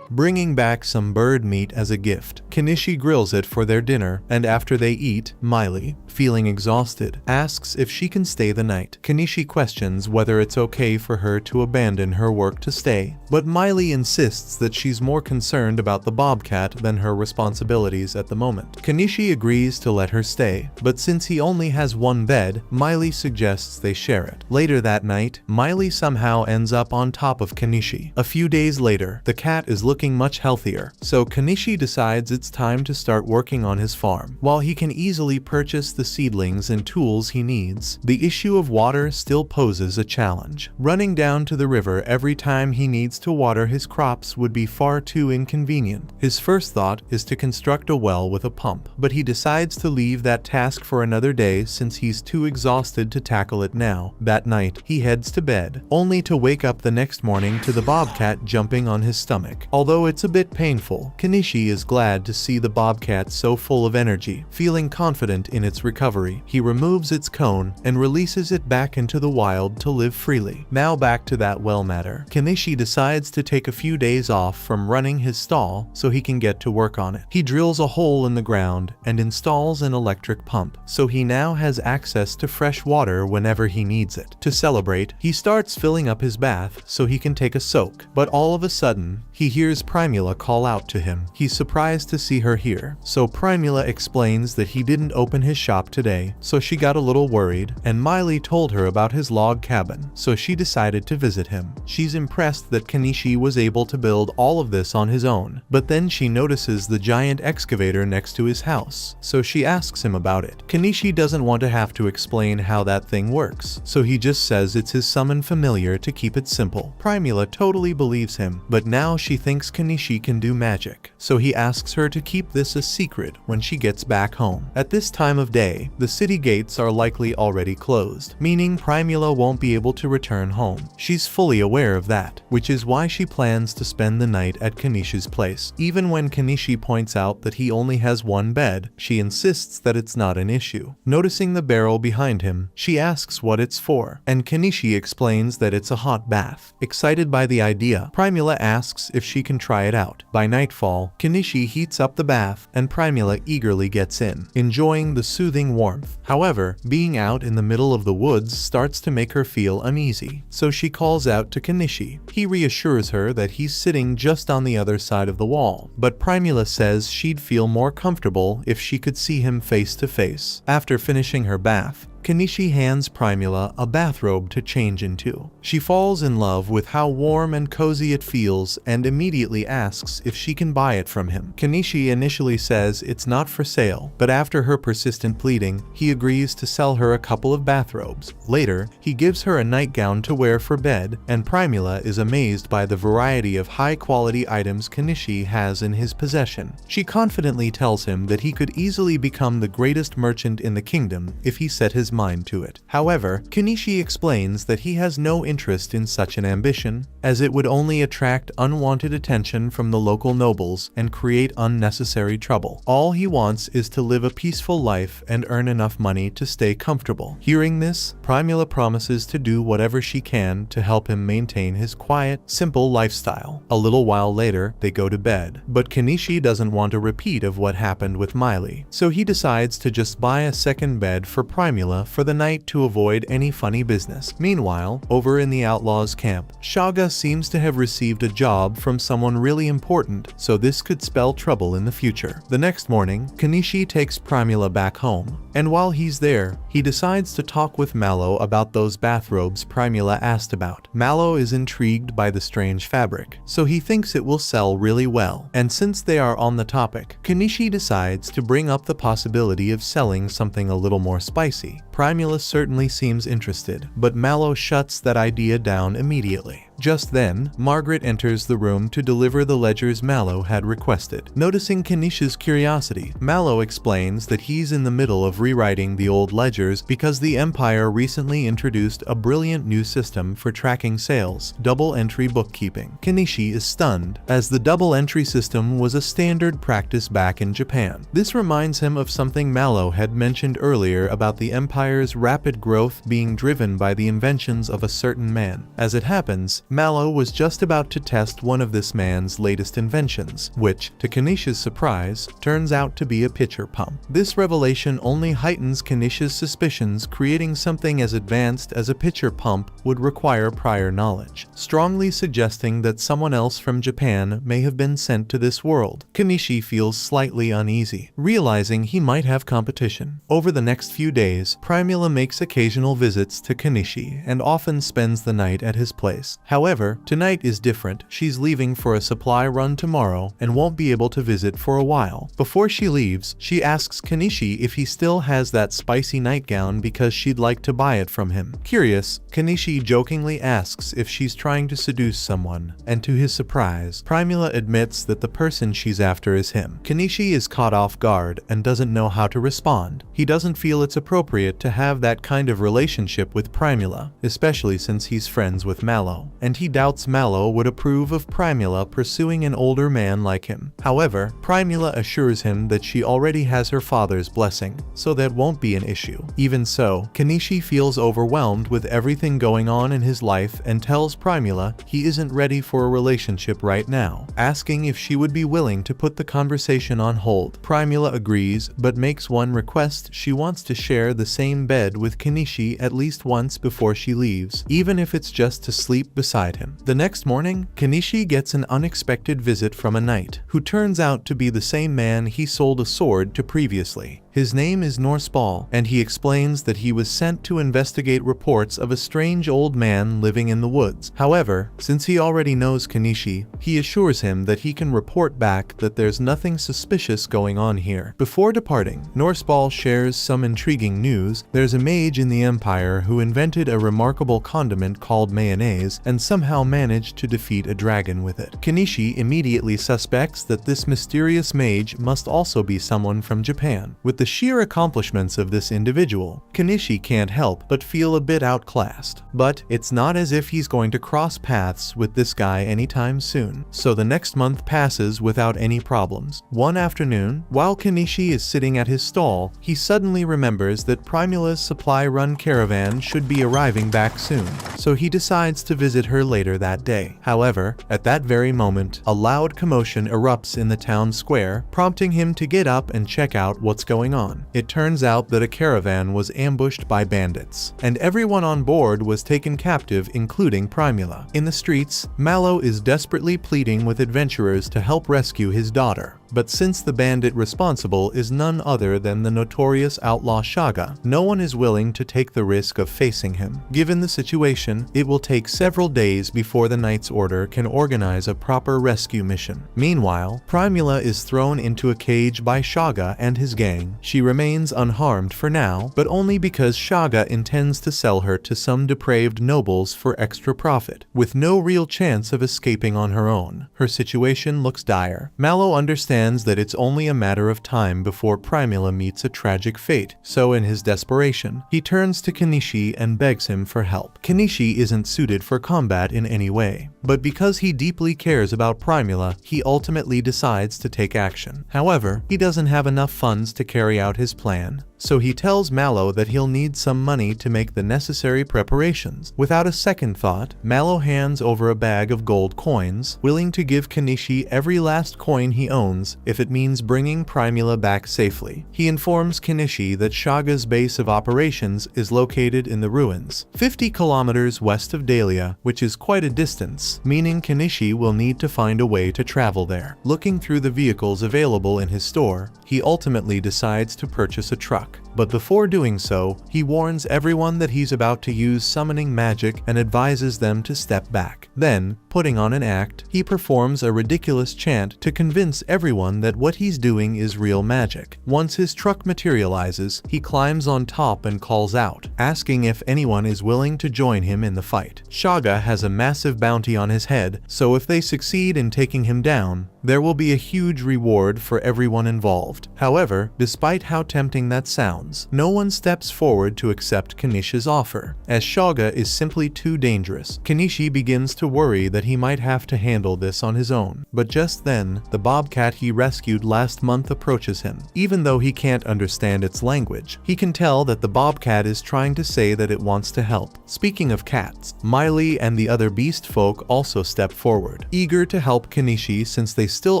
bringing back some bird meat as a gift. Kenichi grills it for their dinner, and after they eat, Miley, feeling exhausted, asks if she can stay the night. Kenichi questions whether it's okay for her to abandon her work to stay, but Miley insists that she's more concerned about the bobcat than her responsibilities at the moment. Kenichi agrees to let her stay, but since he only has one bed, Miley suggests they share it. Later that night, Miley somehow ends up on top of Kenichi. A few days later, the cat is looking much healthier, so Kenichi decides it's time to start working on his farm. While he can easily purchase the seedlings and tools he needs, the issue of water still poses a challenge. Running down to the river every time he needs to water his crops would be far too inconvenient. His first thought is to construct a well with a pump, but he decides to leave that task for another day since he's too exhausted to tackle it now. That night, he heads to bed, only to wake up the next morning to the bobcat jumping on his stomach. Although it's a bit painful, Kenichi is glad to see the bobcat so full of energy, feeling confident in its recovery, he removes its cone and releases it back into the wild to live freely. Now back to that well matter. Kenichi decides to take a few days off from running his stall so he can get to work on it. He drills a hole in the ground and installs an electric pump, so he now has access to fresh water whenever he needs it. To celebrate, he starts filling up his bath so he can take a soak, but all of a sudden, he hears Primula call out to him. He's surprised to see her here, so Primula explains that he didn't open his shop today, so she got a little worried, and Miley told her about his log cabin, so she decided to visit him. She's impressed that Kenichi was able to build all of this on his own, but then she notices the giant excavator next to his house, so she asks him about it. Kenichi doesn't want to have to explain how that thing works, so he just says it's his summon familiar to keep it simple. Primula totally believes him, but now she thinks Kenichi can do magic, so he asks her to keep this a secret when she gets back home. At this time of day, the city gates are likely already closed, meaning Primula won't be able to return home. She's fully aware of that, which is why she plans to spend the night at Kenichi's place. Even when Kenichi points out that he only has one bed, she insists that it's not an issue. Noticing the barrel behind him, she asks what it's for, and Kenichi explains that it's a hot bath. Excited by the idea, Primula asks if she can try it out. By nightfall, Kenichi heats up the bath, and Primula eagerly gets in, enjoying the soothing warmth. However, being out in the middle of the woods starts to make her feel uneasy, so she calls out to Kenichi. He reassures her that he's sitting just on the other side of the wall, but Primula says she'd feel more comfortable if she could see him face to face. After finishing her bath, Kenichi hands Primula a bathrobe to change into. She falls in love with how warm and cozy it feels and immediately asks if she can buy it from him. Kenichi initially says it's not for sale, but after her persistent pleading, he agrees to sell her a couple of bathrobes. Later, he gives her a nightgown to wear for bed, and Primula is amazed by the variety of high-quality items Kenichi has in his possession. She confidently tells him that he could easily become the greatest merchant in the kingdom if he set his mind to it. However, Kenichi explains that he has no interest in such an ambition, as it would only attract unwanted attention from the local nobles and create unnecessary trouble. All he wants is to live a peaceful life and earn enough money to stay comfortable. Hearing this, Primula promises to do whatever she can to help him maintain his quiet, simple lifestyle. A little while later, they go to bed, but Kenichi doesn't want a repeat of what happened with Miley, so he decides to just buy a second bed for Primula for the night to avoid any funny business. Meanwhile, over in the outlaws' camp, Shaga seems to have received a job from someone really important, so this could spell trouble in the future. The next morning, Kenichi takes Primula back home, and while he's there, he decides to talk with Mallow about those bathrobes Primula asked about. Mallow is intrigued by the strange fabric, so he thinks it will sell really well. And since they are on the topic, Kenichi decides to bring up the possibility of selling something a little more spicy. Primula certainly seems interested, but Mallow shuts that idea down immediately. Just then, Margaret enters the room to deliver the ledgers Mallow had requested. Noticing Kenichi's curiosity, Mallow explains that he's in the middle of rewriting the old ledgers because the Empire recently introduced a brilliant new system for tracking sales, double-entry bookkeeping. Kenichi is stunned, as the double-entry system was a standard practice back in Japan. This reminds him of something Mallow had mentioned earlier about the Empire's rapid growth being driven by the inventions of a certain man. As it happens, Mallow was just about to test one of this man's latest inventions, which, to Kenichi's surprise, turns out to be a pitcher pump. This revelation only heightens Kenichi's suspicions, creating something as advanced as a pitcher pump would require prior knowledge, strongly suggesting that someone else from Japan may have been sent to this world. Kenichi feels slightly uneasy, realizing he might have competition. Over the next few days, Primula makes occasional visits to Kenichi and often spends the night at his place. However, tonight is different. She's leaving for a supply run tomorrow and won't be able to visit for a while. Before she leaves, she asks Kenichi if he still has that spicy nightgown because she'd like to buy it from him. Curious, Kenichi jokingly asks if she's trying to seduce someone, and to his surprise, Primula admits that the person she's after is him. Kenichi is caught off guard and doesn't know how to respond. He doesn't feel it's appropriate to have that kind of relationship with Primula, especially since he's friends with Mallow, and and he doubts Mallow would approve of Primula pursuing an older man like him. However, Primula assures him that she already has her father's blessing, so that won't be an issue. Even so, Kenichi feels overwhelmed with everything going on in his life and tells Primula he isn't ready for a relationship right now, asking if she would be willing to put the conversation on hold. Primula agrees, but makes one request: she wants to share the same bed with Kenichi at least once before she leaves, even if it's just to sleep beside him. The next morning, Kenichi gets an unexpected visit from a knight, who turns out to be the same man he sold a sword to previously. His name is Norseball, and he explains that he was sent to investigate reports of a strange old man living in the woods. However, since he already knows Kenichi, he assures him that he can report back that there's nothing suspicious going on here. Before departing, Norseball shares some intriguing news. There's a mage in the Empire who invented a remarkable condiment called mayonnaise and somehow managed to defeat a dragon with it. Kenichi immediately suspects that this mysterious mage must also be someone from Japan. With the sheer accomplishments of this individual, Kenichi can't help but feel a bit outclassed. But it's not as if he's going to cross paths with this guy anytime soon, so the next month passes without any problems. One afternoon, while Kenichi is sitting at his stall, he suddenly remembers that Primula's supply run caravan should be arriving back soon, so he decides to visit her later that day. However, at that very moment, a loud commotion erupts in the town square, prompting him to get up and check out what's going on. It turns out that a caravan was ambushed by bandits, and everyone on board was taken captive, including Primula. In the streets, Mallow is desperately pleading with adventurers to help rescue his daughter. But since the bandit responsible is none other than the notorious outlaw Shaga, no one is willing to take the risk of facing him. Given the situation, it will take several days before the Knight's Order can organize a proper rescue mission. Meanwhile, Primula is thrown into a cage by Shaga and his gang. She remains unharmed for now, but only because Shaga intends to sell her to some depraved nobles for extra profit, with no real chance of escaping on her own. Her situation looks dire. Mallow understands that it's only a matter of time before Primula meets a tragic fate, so in his desperation, he turns to Kenichi and begs him for help. Kenichi isn't suited for combat in any way, but because he deeply cares about Primula, he ultimately decides to take action. However, he doesn't have enough funds to carry out his plan, so he tells Mallow that he'll need some money to make the necessary preparations. Without a second thought, Mallow hands over a bag of gold coins, willing to give Kenichi every last coin he owns if it means bringing Primula back safely. He informs Kenichi that Shaga's base of operations is located in the ruins, 50 kilometers west of Dahlia, which is quite a distance, meaning Kenichi will need to find a way to travel there. Looking through the vehicles available in his store, he ultimately decides to purchase a truck. But before doing so, he warns everyone that he's about to use summoning magic and advises them to step back. Then, putting on an act, he performs a ridiculous chant to convince everyone that what he's doing is real magic. Once his truck materializes, he climbs on top and calls out, asking if anyone is willing to join him in the fight. Shaga has a massive bounty on his head, so if they succeed in taking him down, there will be a huge reward for everyone involved. However, despite how tempting that sounds, no one steps forward to accept Kenichi's offer, as Shaga is simply too dangerous. Kenichi begins to worry that he might have to handle this on his own. But just then, the bobcat he rescued last month approaches him. Even though he can't understand its language, he can tell that the bobcat is trying to say that it wants to help. Speaking of cats, Miley and the other beast folk also step forward, eager to help Kenichi since they still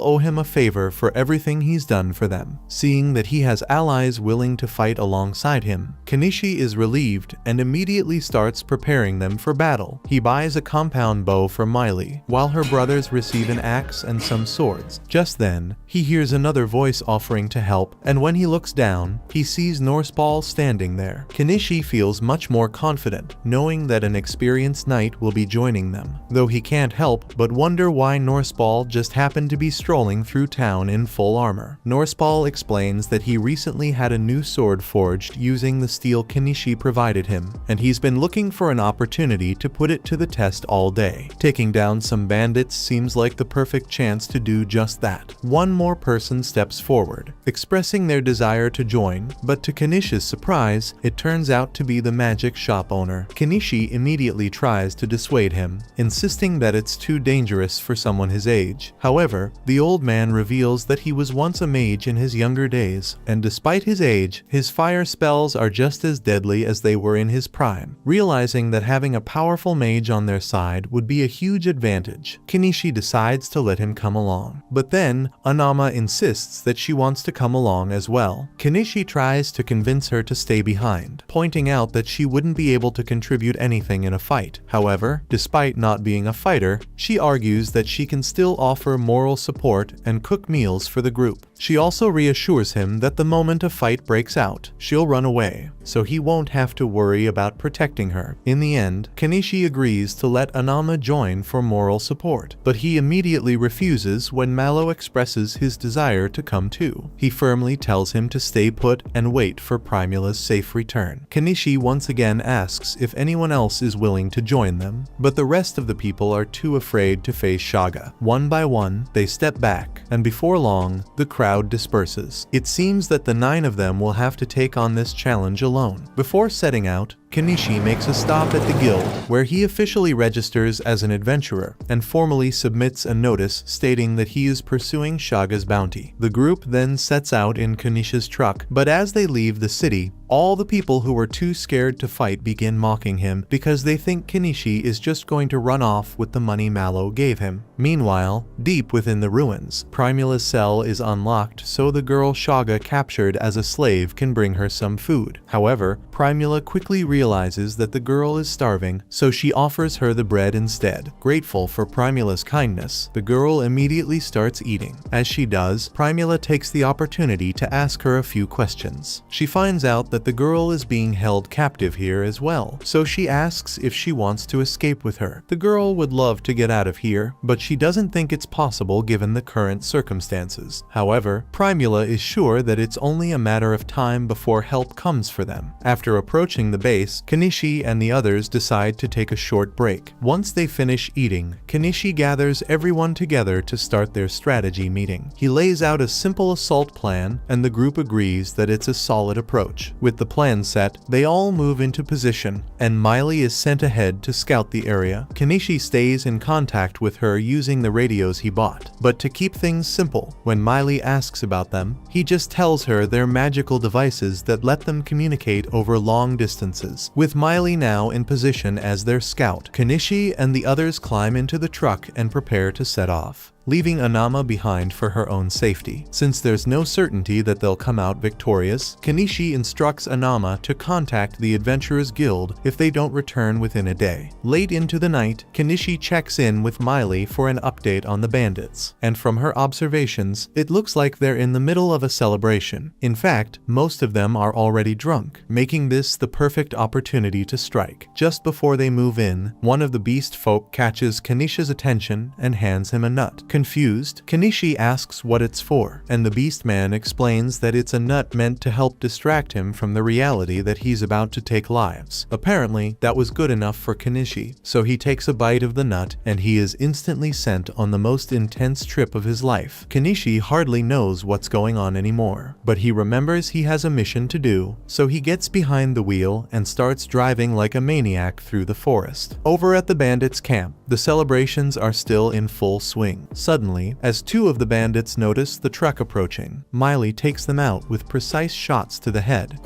owe him a favor for everything he's done for them. Seeing that he has allies willing to fight alongside him, Kenichi is relieved and immediately starts preparing them for battle. He buys a compound bow for Miley, while her brothers receive an axe and some swords. Just then, he hears another voice offering to help, and when he looks down, he sees Norseball standing there. Kenichi feels much more confident, knowing that an experienced knight will be joining them, though he can't help but wonder why Norseball just happened to be strolling through town in full armor. Norseball explains that he recently had a new sword sword forged using the steel Kenichi provided him, and he's been looking for an opportunity to put it to the test all day. Taking down some bandits seems like the perfect chance to do just that. One more person steps forward, expressing their desire to join, but to Kenishi's surprise, it turns out to be the magic shop owner. Kenichi immediately tries to dissuade him, insisting that it's too dangerous for someone his age. However, the old man reveals that he was once a mage in his younger days, and despite his age, his fire spells are just as deadly as they were in his prime. Realizing that having a powerful mage on their side would be a huge advantage, Kenichi decides to let him come along. But then, Anama insists that she wants to come along as well. Kenichi tries to convince her to stay behind, pointing out that she wouldn't be able to contribute anything in a fight. However, despite not being a fighter, she argues that she can still offer moral support and cook meals for the group. She also reassures him that the moment a fight breaks out, she'll run away, so he won't have to worry about protecting her. In the end, Kenichi agrees to let Anama join for moral support, but he immediately refuses when Malo expresses his desire to come too. He firmly tells him to stay put and wait for Primula's safe return. Kenichi once again asks if anyone else is willing to join them, but the rest of the people are too afraid to face Shaga. One by one, they step back, and before long, the crowd disperses. It seems that the 9 of them will have to take on this challenge alone. Before setting out, Kenichi makes a stop at the guild, where he officially registers as an adventurer and formally submits a notice stating that he is pursuing Shaga's bounty. The group then sets out in Kenishi's truck, but as they leave the city, all the people who were too scared to fight begin mocking him because they think Kenichi is just going to run off with the money Malo gave him. Meanwhile, deep within the ruins, Primula's cell is unlocked so the girl Shaga captured as a slave can bring her some food. However, Primula quickly realizes that the girl is starving, so she offers her the bread instead. Grateful for Primula's kindness, the girl immediately starts eating. As she does, Primula takes the opportunity to ask her a few questions. She finds out that the girl is being held captive here as well, so she asks if she wants to escape with her. The girl would love to get out of here, but she doesn't think it's possible given the current circumstances. However, Primula is sure that it's only a matter of time before help comes for them. After approaching the base, Kenichi and the others decide to take a short break. Once they finish eating, Kenichi gathers everyone together to start their strategy meeting. He lays out a simple assault plan, and the group agrees that it's a solid approach. With the plan set, they all move into position, and Miley is sent ahead to scout the area. Kenichi stays in contact with her using the radios he bought. But to keep things simple, when Miley asks about them, he just tells her they're magical devices that let them communicate over long distances. With Miley now in position as their scout, Kenichi and the others climb into the truck and prepare to set off, leaving Anama behind for her own safety. Since there's no certainty that they'll come out victorious, Kenichi instructs Anama to contact the Adventurers Guild if they don't return within a day. Late into the night, Kenichi checks in with Miley for an update on the bandits, and from her observations, it looks like they're in the middle of a celebration. In fact, most of them are already drunk, making this the perfect opportunity to strike. Just before they move in, one of the beast folk catches Kenishi's attention and hands him a nut. Confused, Kenichi asks what it's for, and the beast man explains that it's a nut meant to help distract him from the reality that he's about to take lives. Apparently, that was good enough for Kenichi, so he takes a bite of the nut and he is instantly sent on the most intense trip of his life. Kenichi hardly knows what's going on anymore, but he remembers he has a mission to do, so he gets behind the wheel and starts driving like a maniac through the forest. Over at the bandits' camp, the celebrations are still in full swing. Suddenly, as 2 of the bandits notice the truck approaching, Miley takes them out with precise shots to the head.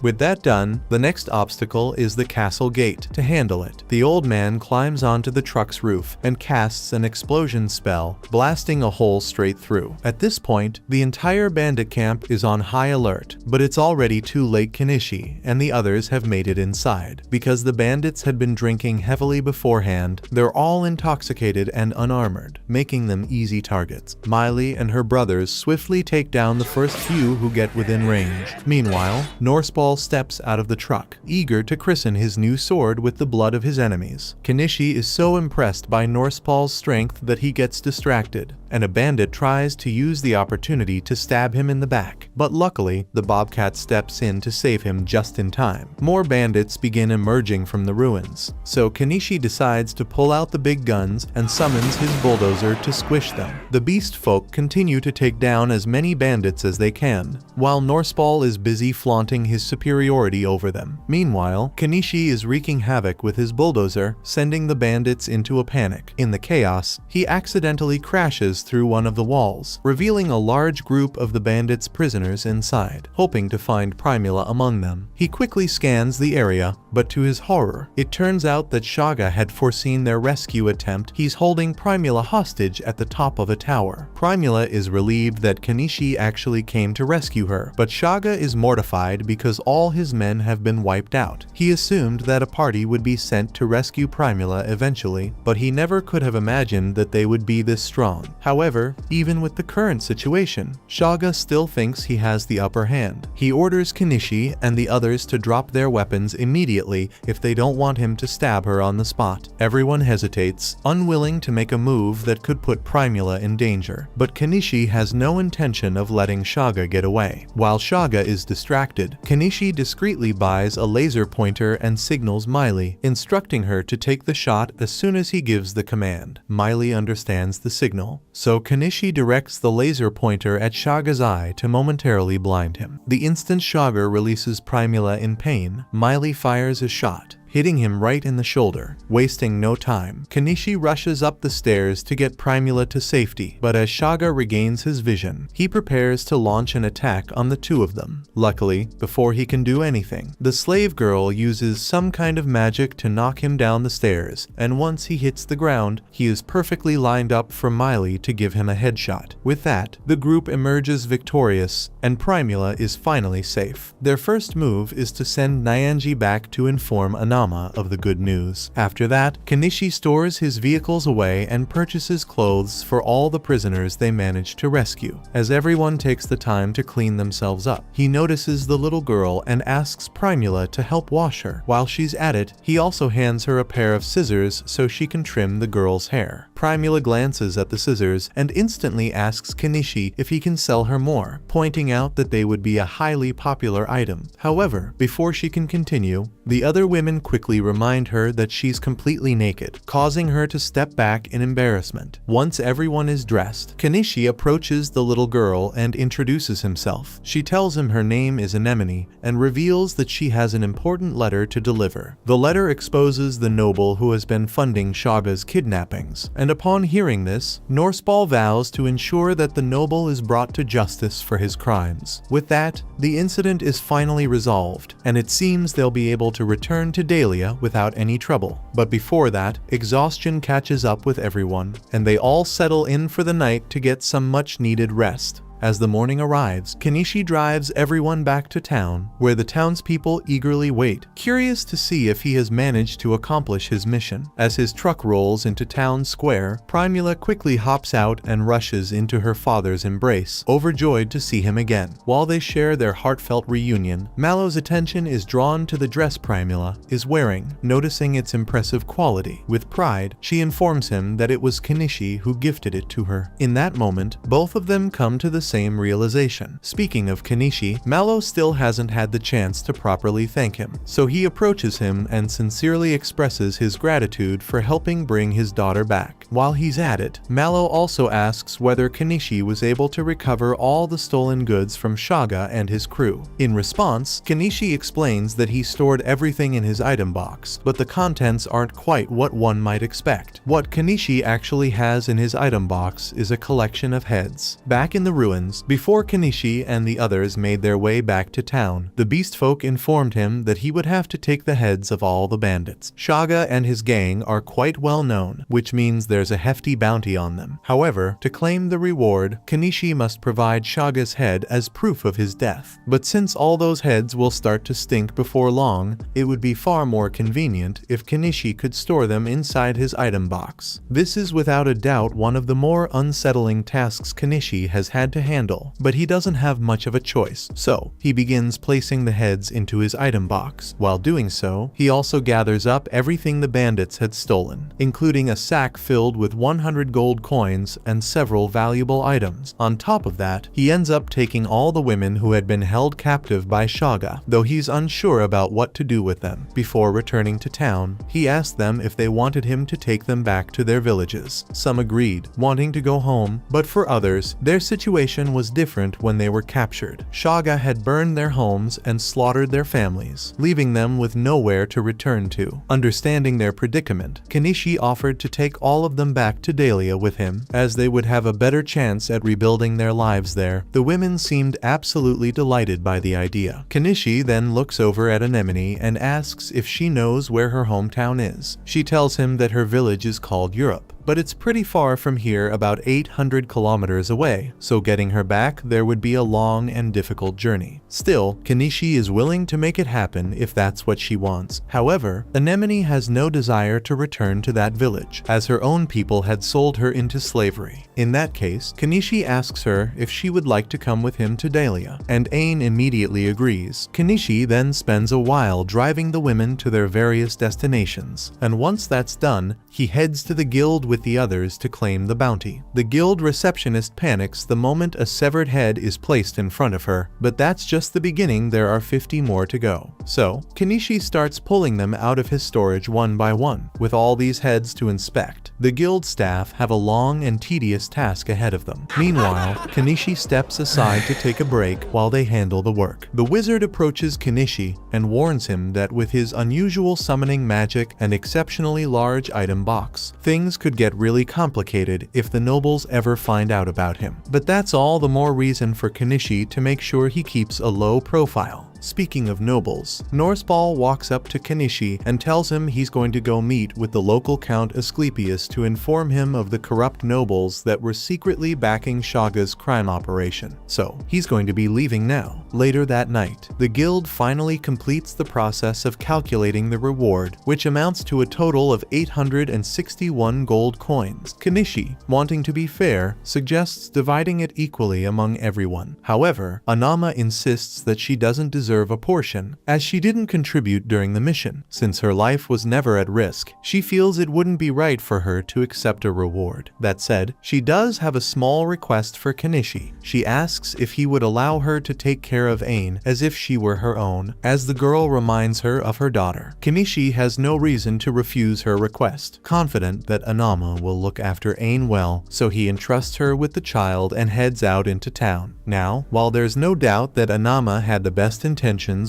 With that done, the next obstacle is the castle gate. To handle it, the old man climbs onto the truck's roof and casts an explosion spell, blasting a hole straight through. At this point, the entire bandit camp is on high alert, but it's already too late. Kenichi and the others have made it inside. Because the bandits had been drinking heavily beforehand, they're all intoxicated and unarmored, making them easy targets. Miley and her brothers swiftly take down the first few who get within range. Meanwhile, Norseball steps out of the truck, eager to christen his new sword with the blood of his enemies. Kenichi is so impressed by Norseball's strength that he gets distracted, and a bandit tries to use the opportunity to stab him in the back. But luckily, the bobcat steps in to save him just in time. More bandits begin emerging from the ruins, so Kenichi decides to pull out the big guns and summons his bulldozer to squish them. The beast folk continue to take down as many bandits as they can, while Norseball is busy flaunting his superiority over them. Meanwhile, Kenichi is wreaking havoc with his bulldozer, sending the bandits into a panic. In the chaos, he accidentally crashes through one of the walls, revealing a large group of the bandits' prisoners inside, hoping to find Primula among them. He quickly scans the area, but to his horror, it turns out that Shaga had foreseen their rescue attempt. He's holding Primula hostage at the top of a tower. Primula is relieved that Kenichi actually came to rescue her, but Shaga is mortified because all his men have been wiped out. He assumed that a party would be sent to rescue Primula eventually, but he never could have imagined that they would be this strong. However, even with the current situation, Shaga still thinks he has the upper hand. He orders Kenichi and the others to drop their weapons immediately if they don't want him to stab her on the spot. Everyone hesitates, unwilling to make a move that could put Primula in danger, but Kenichi has no intention of letting Shaga get away. While Shaga is distracted, Kenichi discreetly buys a laser pointer and signals Miley, instructing her to take the shot as soon as he gives the command. Miley understands the signal, so Kenichi directs the laser pointer at Shaga's eye to momentarily blind him. The instant Shaga releases Primula in pain, Miley fires a shot, hitting him right in the shoulder. Wasting no time, Kenichi rushes up the stairs to get Primula to safety, but as Shaga regains his vision, he prepares to launch an attack on the two of them. Luckily, before he can do anything, the slave girl uses some kind of magic to knock him down the stairs, and once he hits the ground, he is perfectly lined up for Miley to give him a headshot. With that, the group emerges victorious, and Primula is finally safe. Their first move is to send Nyanji back to inform Anami of the good news. After that, Kenichi stores his vehicles away and purchases clothes for all the prisoners they manage to rescue. As everyone takes the time to clean themselves up, he notices the little girl and asks Primula to help wash her. While she's at it, he also hands her a pair of scissors so she can trim the girl's hair. Primula glances at the scissors and instantly asks Kenichi if he can sell her more, pointing out that they would be a highly popular item. However, before she can continue, the other women quickly remind her that she's completely naked, causing her to step back in embarrassment. Once everyone is dressed, Kenichi approaches the little girl and introduces himself. She tells him her name is Anemone and reveals that she has an important letter to deliver. The letter exposes the noble who has been funding Shaga's kidnappings, and upon hearing this, Norseball vows to ensure that the noble is brought to justice for his crimes. With that, the incident is finally resolved, and it seems they'll be able to return to Dahlia without any trouble. But before that, exhaustion catches up with everyone, and they all settle in for the night to get some much-needed rest. As the morning arrives, Kenichi drives everyone back to town, where the townspeople eagerly wait, curious to see if he has managed to accomplish his mission. As his truck rolls into town square, Primula quickly hops out and rushes into her father's embrace, overjoyed to see him again. While they share their heartfelt reunion, Mallow's attention is drawn to the dress Primula is wearing, noticing its impressive quality. With pride, she informs him that it was Kenichi who gifted it to her. In that moment, both of them come to the same realization. Speaking of Kenichi, Mallow still hasn't had the chance to properly thank him, so he approaches him and sincerely expresses his gratitude for helping bring his daughter back. While he's at it, Mallow also asks whether Kenichi was able to recover all the stolen goods from Shaga and his crew. In response, Kenichi explains that he stored everything in his item box, but the contents aren't quite what one might expect. What Kenichi actually has in his item box is a collection of heads. Back in the ruins, before Kenichi and the others made their way back to town, the beast folk informed him that he would have to take the heads of all the bandits. Shaga and his gang are quite well known, which means there's a hefty bounty on them. However, to claim the reward, Kenichi must provide Shaga's head as proof of his death. But since all those heads will start to stink before long, it would be far more convenient if Kenichi could store them inside his item box. This is without a doubt one of the more unsettling tasks Kenichi has had to handle, but he doesn't have much of a choice, so he begins placing the heads into his item box. While doing so, he also gathers up everything the bandits had stolen, including a sack filled with 100 gold coins and several valuable items. On top of that, he ends up taking all the women who had been held captive by Shaga, though he's unsure about what to do with them. Before returning to town, he asked them if they wanted him to take them back to their villages. Some agreed, wanting to go home, but for others, their situation was different when they were captured. Shaga had burned their homes and slaughtered their families, leaving them with nowhere to return to. Understanding their predicament, Kenishi offered to take all of them back to Dahlia with him, as they would have a better chance at rebuilding their lives there. The women seemed absolutely delighted by the idea. Kenishi then looks over at Anemone and asks if she knows where her hometown is. She tells him that her village is called Europe, but it's pretty far from here, about 800 kilometers away, so getting her back there would be a long and difficult journey. Still, Kenishi is willing to make it happen if that's what she wants. However, Anemone has no desire to return to that village, as her own people had sold her into slavery. In that case, Kenishi asks her if she would like to come with him to Dahlia, and Ain immediately agrees. Kenishi then spends a while driving the women to their various destinations, and once that's done, he heads to the guild with the others to claim the bounty. The guild receptionist panics the moment a severed head is placed in front of her, but that's just the beginning. There are 50 more to go. So, Kenishi starts pulling them out of his storage one by one. With all these heads to inspect, the guild staff have a long and tedious task ahead of them. Meanwhile, Kenishi steps aside to take a break while they handle the work. The wizard approaches Kenishi and warns him that with his unusual summoning magic and exceptionally large item box, things could get really complicated if the nobles ever find out about him. But that's all the more reason for Kenishi to make sure he keeps a low profile. Speaking of nobles, Norseball walks up to Kenishi and tells him he's going to go meet with the local Count Asclepius to inform him of the corrupt nobles that were secretly backing Shaga's crime operation. So, he's going to be leaving now. Later that night, the guild finally completes the process of calculating the reward, which amounts to a total of 861 gold coins. Kenishi, wanting to be fair, suggests dividing it equally among everyone. However, Anama insists that she doesn't deserve a portion, as she didn't contribute during the mission. Since her life was never at risk, she feels it wouldn't be right for her to accept a reward. That said, she does have a small request for Kenishi. She asks if he would allow her to take care of Ain as if she were her own, as the girl reminds her of her daughter. Kenishi has no reason to refuse her request, confident that Anama will look after Ain well, so he entrusts her with the child and heads out into town. Now, while there's no doubt that Anama had the best intentions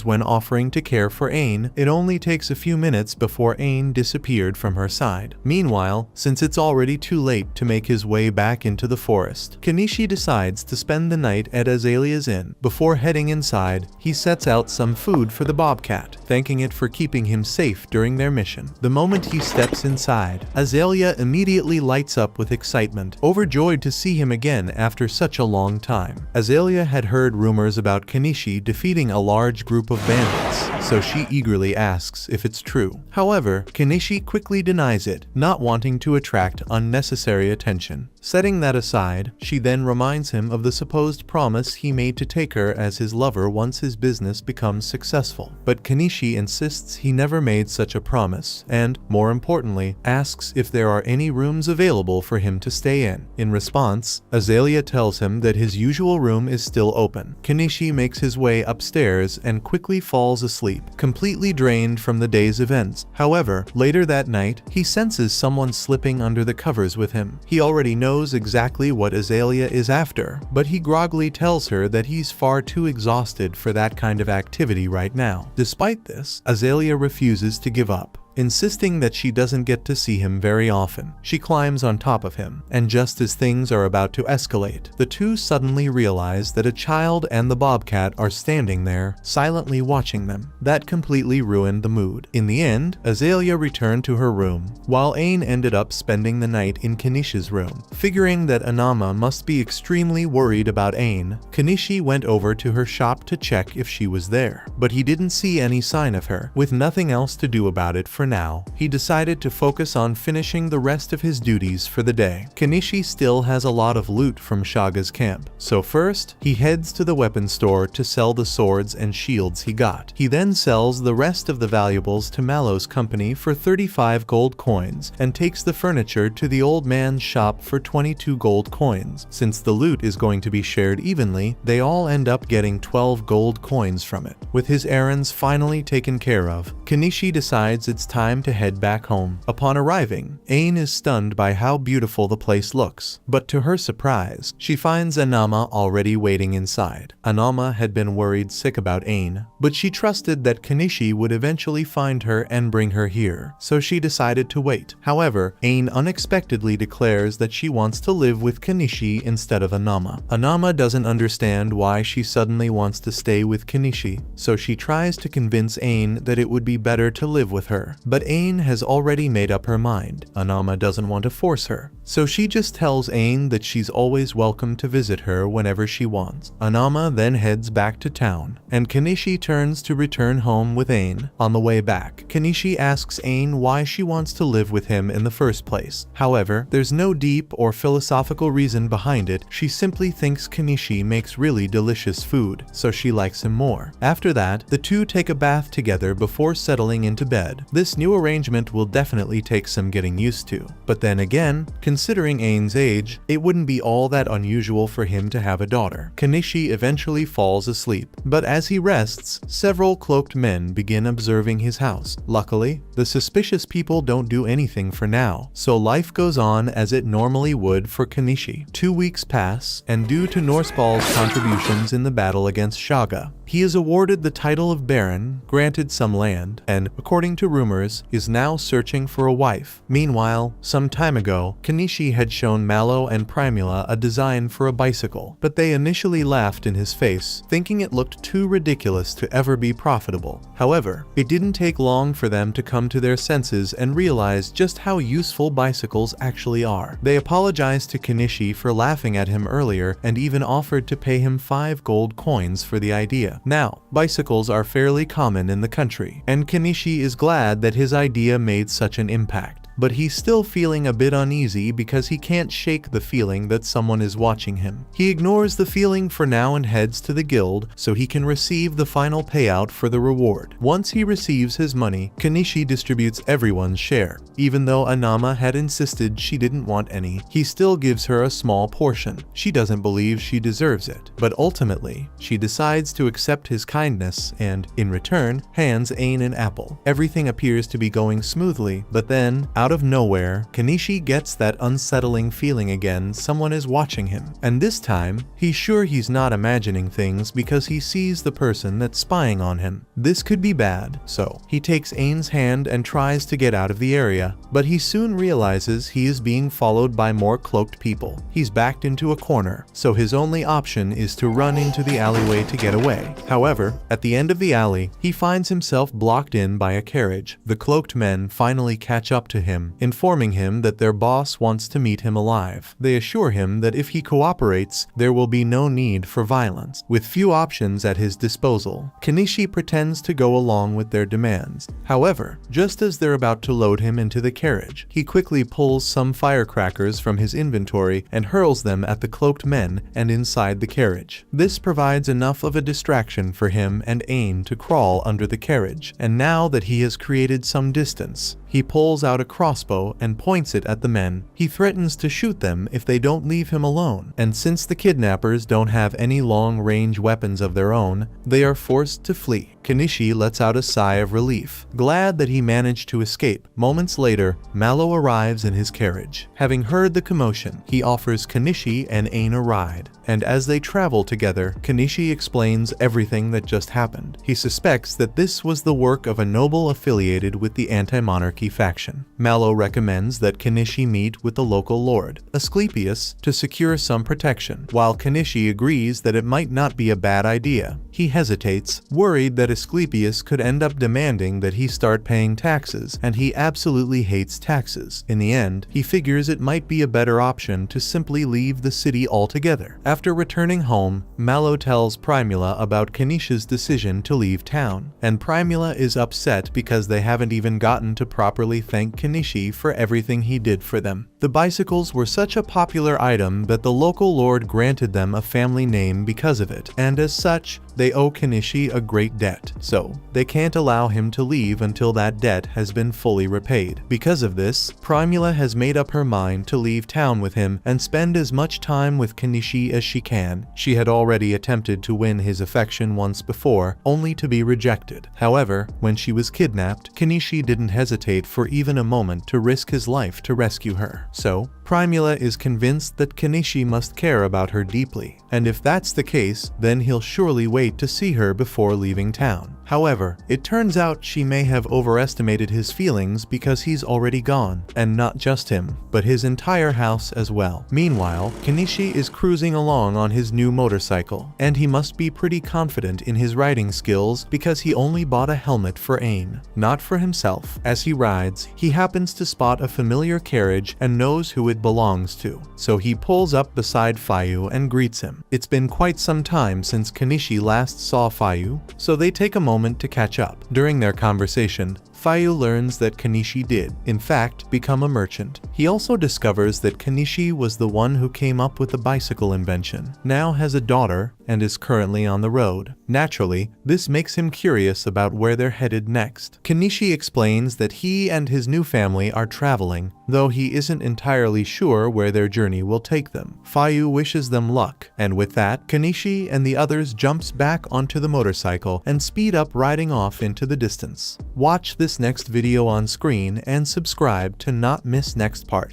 when offering to care for Ain, it only takes a few minutes before Ain disappeared from her side. Meanwhile, since it's already too late to make his way back into the forest, Kenishi decides to spend the night at Azalea's inn. Before heading inside, he sets out some food for the bobcat, thanking it for keeping him safe during their mission. The moment he steps inside, Azalea immediately lights up with excitement, overjoyed to see him again after such a long time. Azalea had heard rumors about Kenishi defeating a large group of bandits, so she eagerly asks if it's true. However, Kenishi quickly denies it, not wanting to attract unnecessary attention. Setting that aside, she then reminds him of the supposed promise he made to take her as his lover once his business becomes successful. But Kenishi insists he never made such a promise, and, more importantly, asks if there are any rooms available for him to stay in. In response, Azalea tells him that his usual room is still open. Kenishi makes his way upstairs and quickly falls asleep, completely drained from the day's events. However, later that night, he senses someone slipping under the covers with him. He already knows exactly what Azalea is after, but he groggily tells her that he's far too exhausted for that kind of activity right now. Despite this, Azalea refuses to give up, insisting that she doesn't get to see him very often. She climbs on top of him, and just as things are about to escalate, the two suddenly realize that a child and the bobcat are standing there, silently watching them. That completely ruined the mood. In the end, Azalea returned to her room, while Ain ended up spending the night in Kenishi's room. Figuring that Anama must be extremely worried about Ain, Kenishi went over to her shop to check if she was there, but he didn't see any sign of her. With nothing else to do about it for for now. He decided to focus on finishing the rest of his duties for the day. Kenishi still has a lot of loot from Shaga's camp, so first, he heads to the weapon store to sell the swords and shields he got. He then sells the rest of the valuables to Mallow's company for 35 gold coins and takes the furniture to the old man's shop for 22 gold coins. Since the loot is going to be shared evenly, they all end up getting 12 gold coins from it. With his errands finally taken care of, Kenishi decides it's time to head back home. Upon arriving, Ain is stunned by how beautiful the place looks, but to her surprise, she finds Anama already waiting inside. Anama had been worried sick about Ain, but she trusted that Kenishi would eventually find her and bring her here, so she decided to wait. However, Ain unexpectedly declares that she wants to live with Kenishi instead of Anama. Anama doesn't understand why she suddenly wants to stay with Kenishi, so she tries to convince Ain that it would be better to live with her. But Ain has already made up her mind. Anama doesn't want to force her, so she just tells Ain that she's always welcome to visit her whenever she wants. Anama then heads back to town, and Kenishi turns to return home with Ain. On the way back, Kenishi asks Ain why she wants to live with him in the first place. However, there's no deep or philosophical reason behind it. She simply thinks Kenishi makes really delicious food, so she likes him more. After that, the two take a bath together before settling into bed. This new arrangement will definitely take some getting used to. But then again, considering Ain's age, it wouldn't be all that unusual for him to have a daughter. Kenishi eventually falls asleep, but as he rests, several cloaked men begin observing his house. Luckily, the suspicious people don't do anything for now, so life goes on as it normally would for Kenishi. 2 weeks pass, and due to Norseball's contributions in the battle against Shaga, he is awarded the title of Baron, granted some land, and, according to rumors, is now searching for a wife. Meanwhile, some time ago, Kenishi had shown Mallow and Primula a design for a bicycle, but they initially laughed in his face, thinking it looked too ridiculous to ever be profitable. However, it didn't take long for them to come to their senses and realize just how useful bicycles actually are. They apologized to Kenishi for laughing at him earlier and even offered to pay him 5 gold coins for the idea. Now, bicycles are fairly common in the country, and Kenishi is glad that his idea made such an impact. But he's still feeling a bit uneasy because he can't shake the feeling that someone is watching him. He ignores the feeling for now and heads to the guild so he can receive the final payout for the reward. Once he receives his money, Kenishi distributes everyone's share. Even though Anama had insisted she didn't want any, he still gives her a small portion. She doesn't believe she deserves it, but ultimately, she decides to accept his kindness and, in return, hands Ain an apple. Everything appears to be going smoothly, but then, out of nowhere, Kenishi gets that unsettling feeling again someone is watching him. And this time, he's sure he's not imagining things because he sees the person that's spying on him. This could be bad, so he takes Ain's hand and tries to get out of the area, but he soon realizes he is being followed by more cloaked people. He's backed into a corner, so his only option is to run into the alleyway to get away. However, at the end of the alley, he finds himself blocked in by a carriage. The cloaked men finally catch up to him, informing him that their boss wants to meet him alive. They assure him that if he cooperates, there will be no need for violence. With few options at his disposal, Kenishi pretends to go along with their demands. However, just as they're about to load him into the carriage, he quickly pulls some firecrackers from his inventory and hurls them at the cloaked men and inside the carriage. This provides enough of a distraction for him and Ain to crawl under the carriage, and now that he has created some distance, he pulls out a crossbow and points it at the men. He threatens to shoot them if they don't leave him alone, and since the kidnappers don't have any long-range weapons of their own, they are forced to flee. Kenishi lets out a sigh of relief, glad that he managed to escape. Moments later, Mallow arrives in his carriage. Having heard the commotion, he offers Kenishi and Ain a ride, and as they travel together, Kenishi explains everything that just happened. He suspects that this was the work of a noble affiliated with the anti-monarchy faction. Mallow Mallow recommends that Kenichi meet with the local lord, Asclepius, to secure some protection, while Kenichi agrees that it might not be a bad idea. He hesitates, worried that Asclepius could end up demanding that he start paying taxes, and he absolutely hates taxes. In the end, he figures it might be a better option to simply leave the city altogether. After returning home, Mallow tells Primula about Kenichi's decision to leave town, and Primula is upset because they haven't even gotten to properly thank Kenichi for everything he did for them. The bicycles were such a popular item that the local lord granted them a family name because of it, and as such, they owe Kenichi a great debt, so they can't allow him to leave until that debt has been fully repaid. Because of this, Primula has made up her mind to leave town with him and spend as much time with Kenichi as she can. She had already attempted to win his affection once before, only to be rejected. However, when she was kidnapped, Kenichi didn't hesitate for even a moment to risk his life to rescue her. So, Primula is convinced that Kenichi must care about her deeply, and if that's the case, then he'll surely wait to see her before leaving town. However, it turns out she may have overestimated his feelings because he's already gone, and not just him, but his entire house as well. Meanwhile, Kenichi is cruising along on his new motorcycle, and he must be pretty confident in his riding skills because he only bought a helmet for Ain, not for himself. As he rides, he happens to spot a familiar carriage and knows who it belongs to, so he pulls up beside Fayu and greets him. It's been quite some time since Kenichi last saw Fayu, so they take a moment to catch up. During their conversation, Fayu learns that Kenichi did, in fact, become a merchant. He also discovers that Kenichi was the one who came up with the bicycle invention, now has a daughter, and is currently on the road. Naturally, this makes him curious about where they're headed next. Kenichi explains that he and his new family are traveling, though he isn't entirely sure where their journey will take them. Fayu wishes them luck, and with that, Kenichi and the others jumps back onto the motorcycle and speed up riding off into the distance. Watch this next video on screen and subscribe to not miss next part.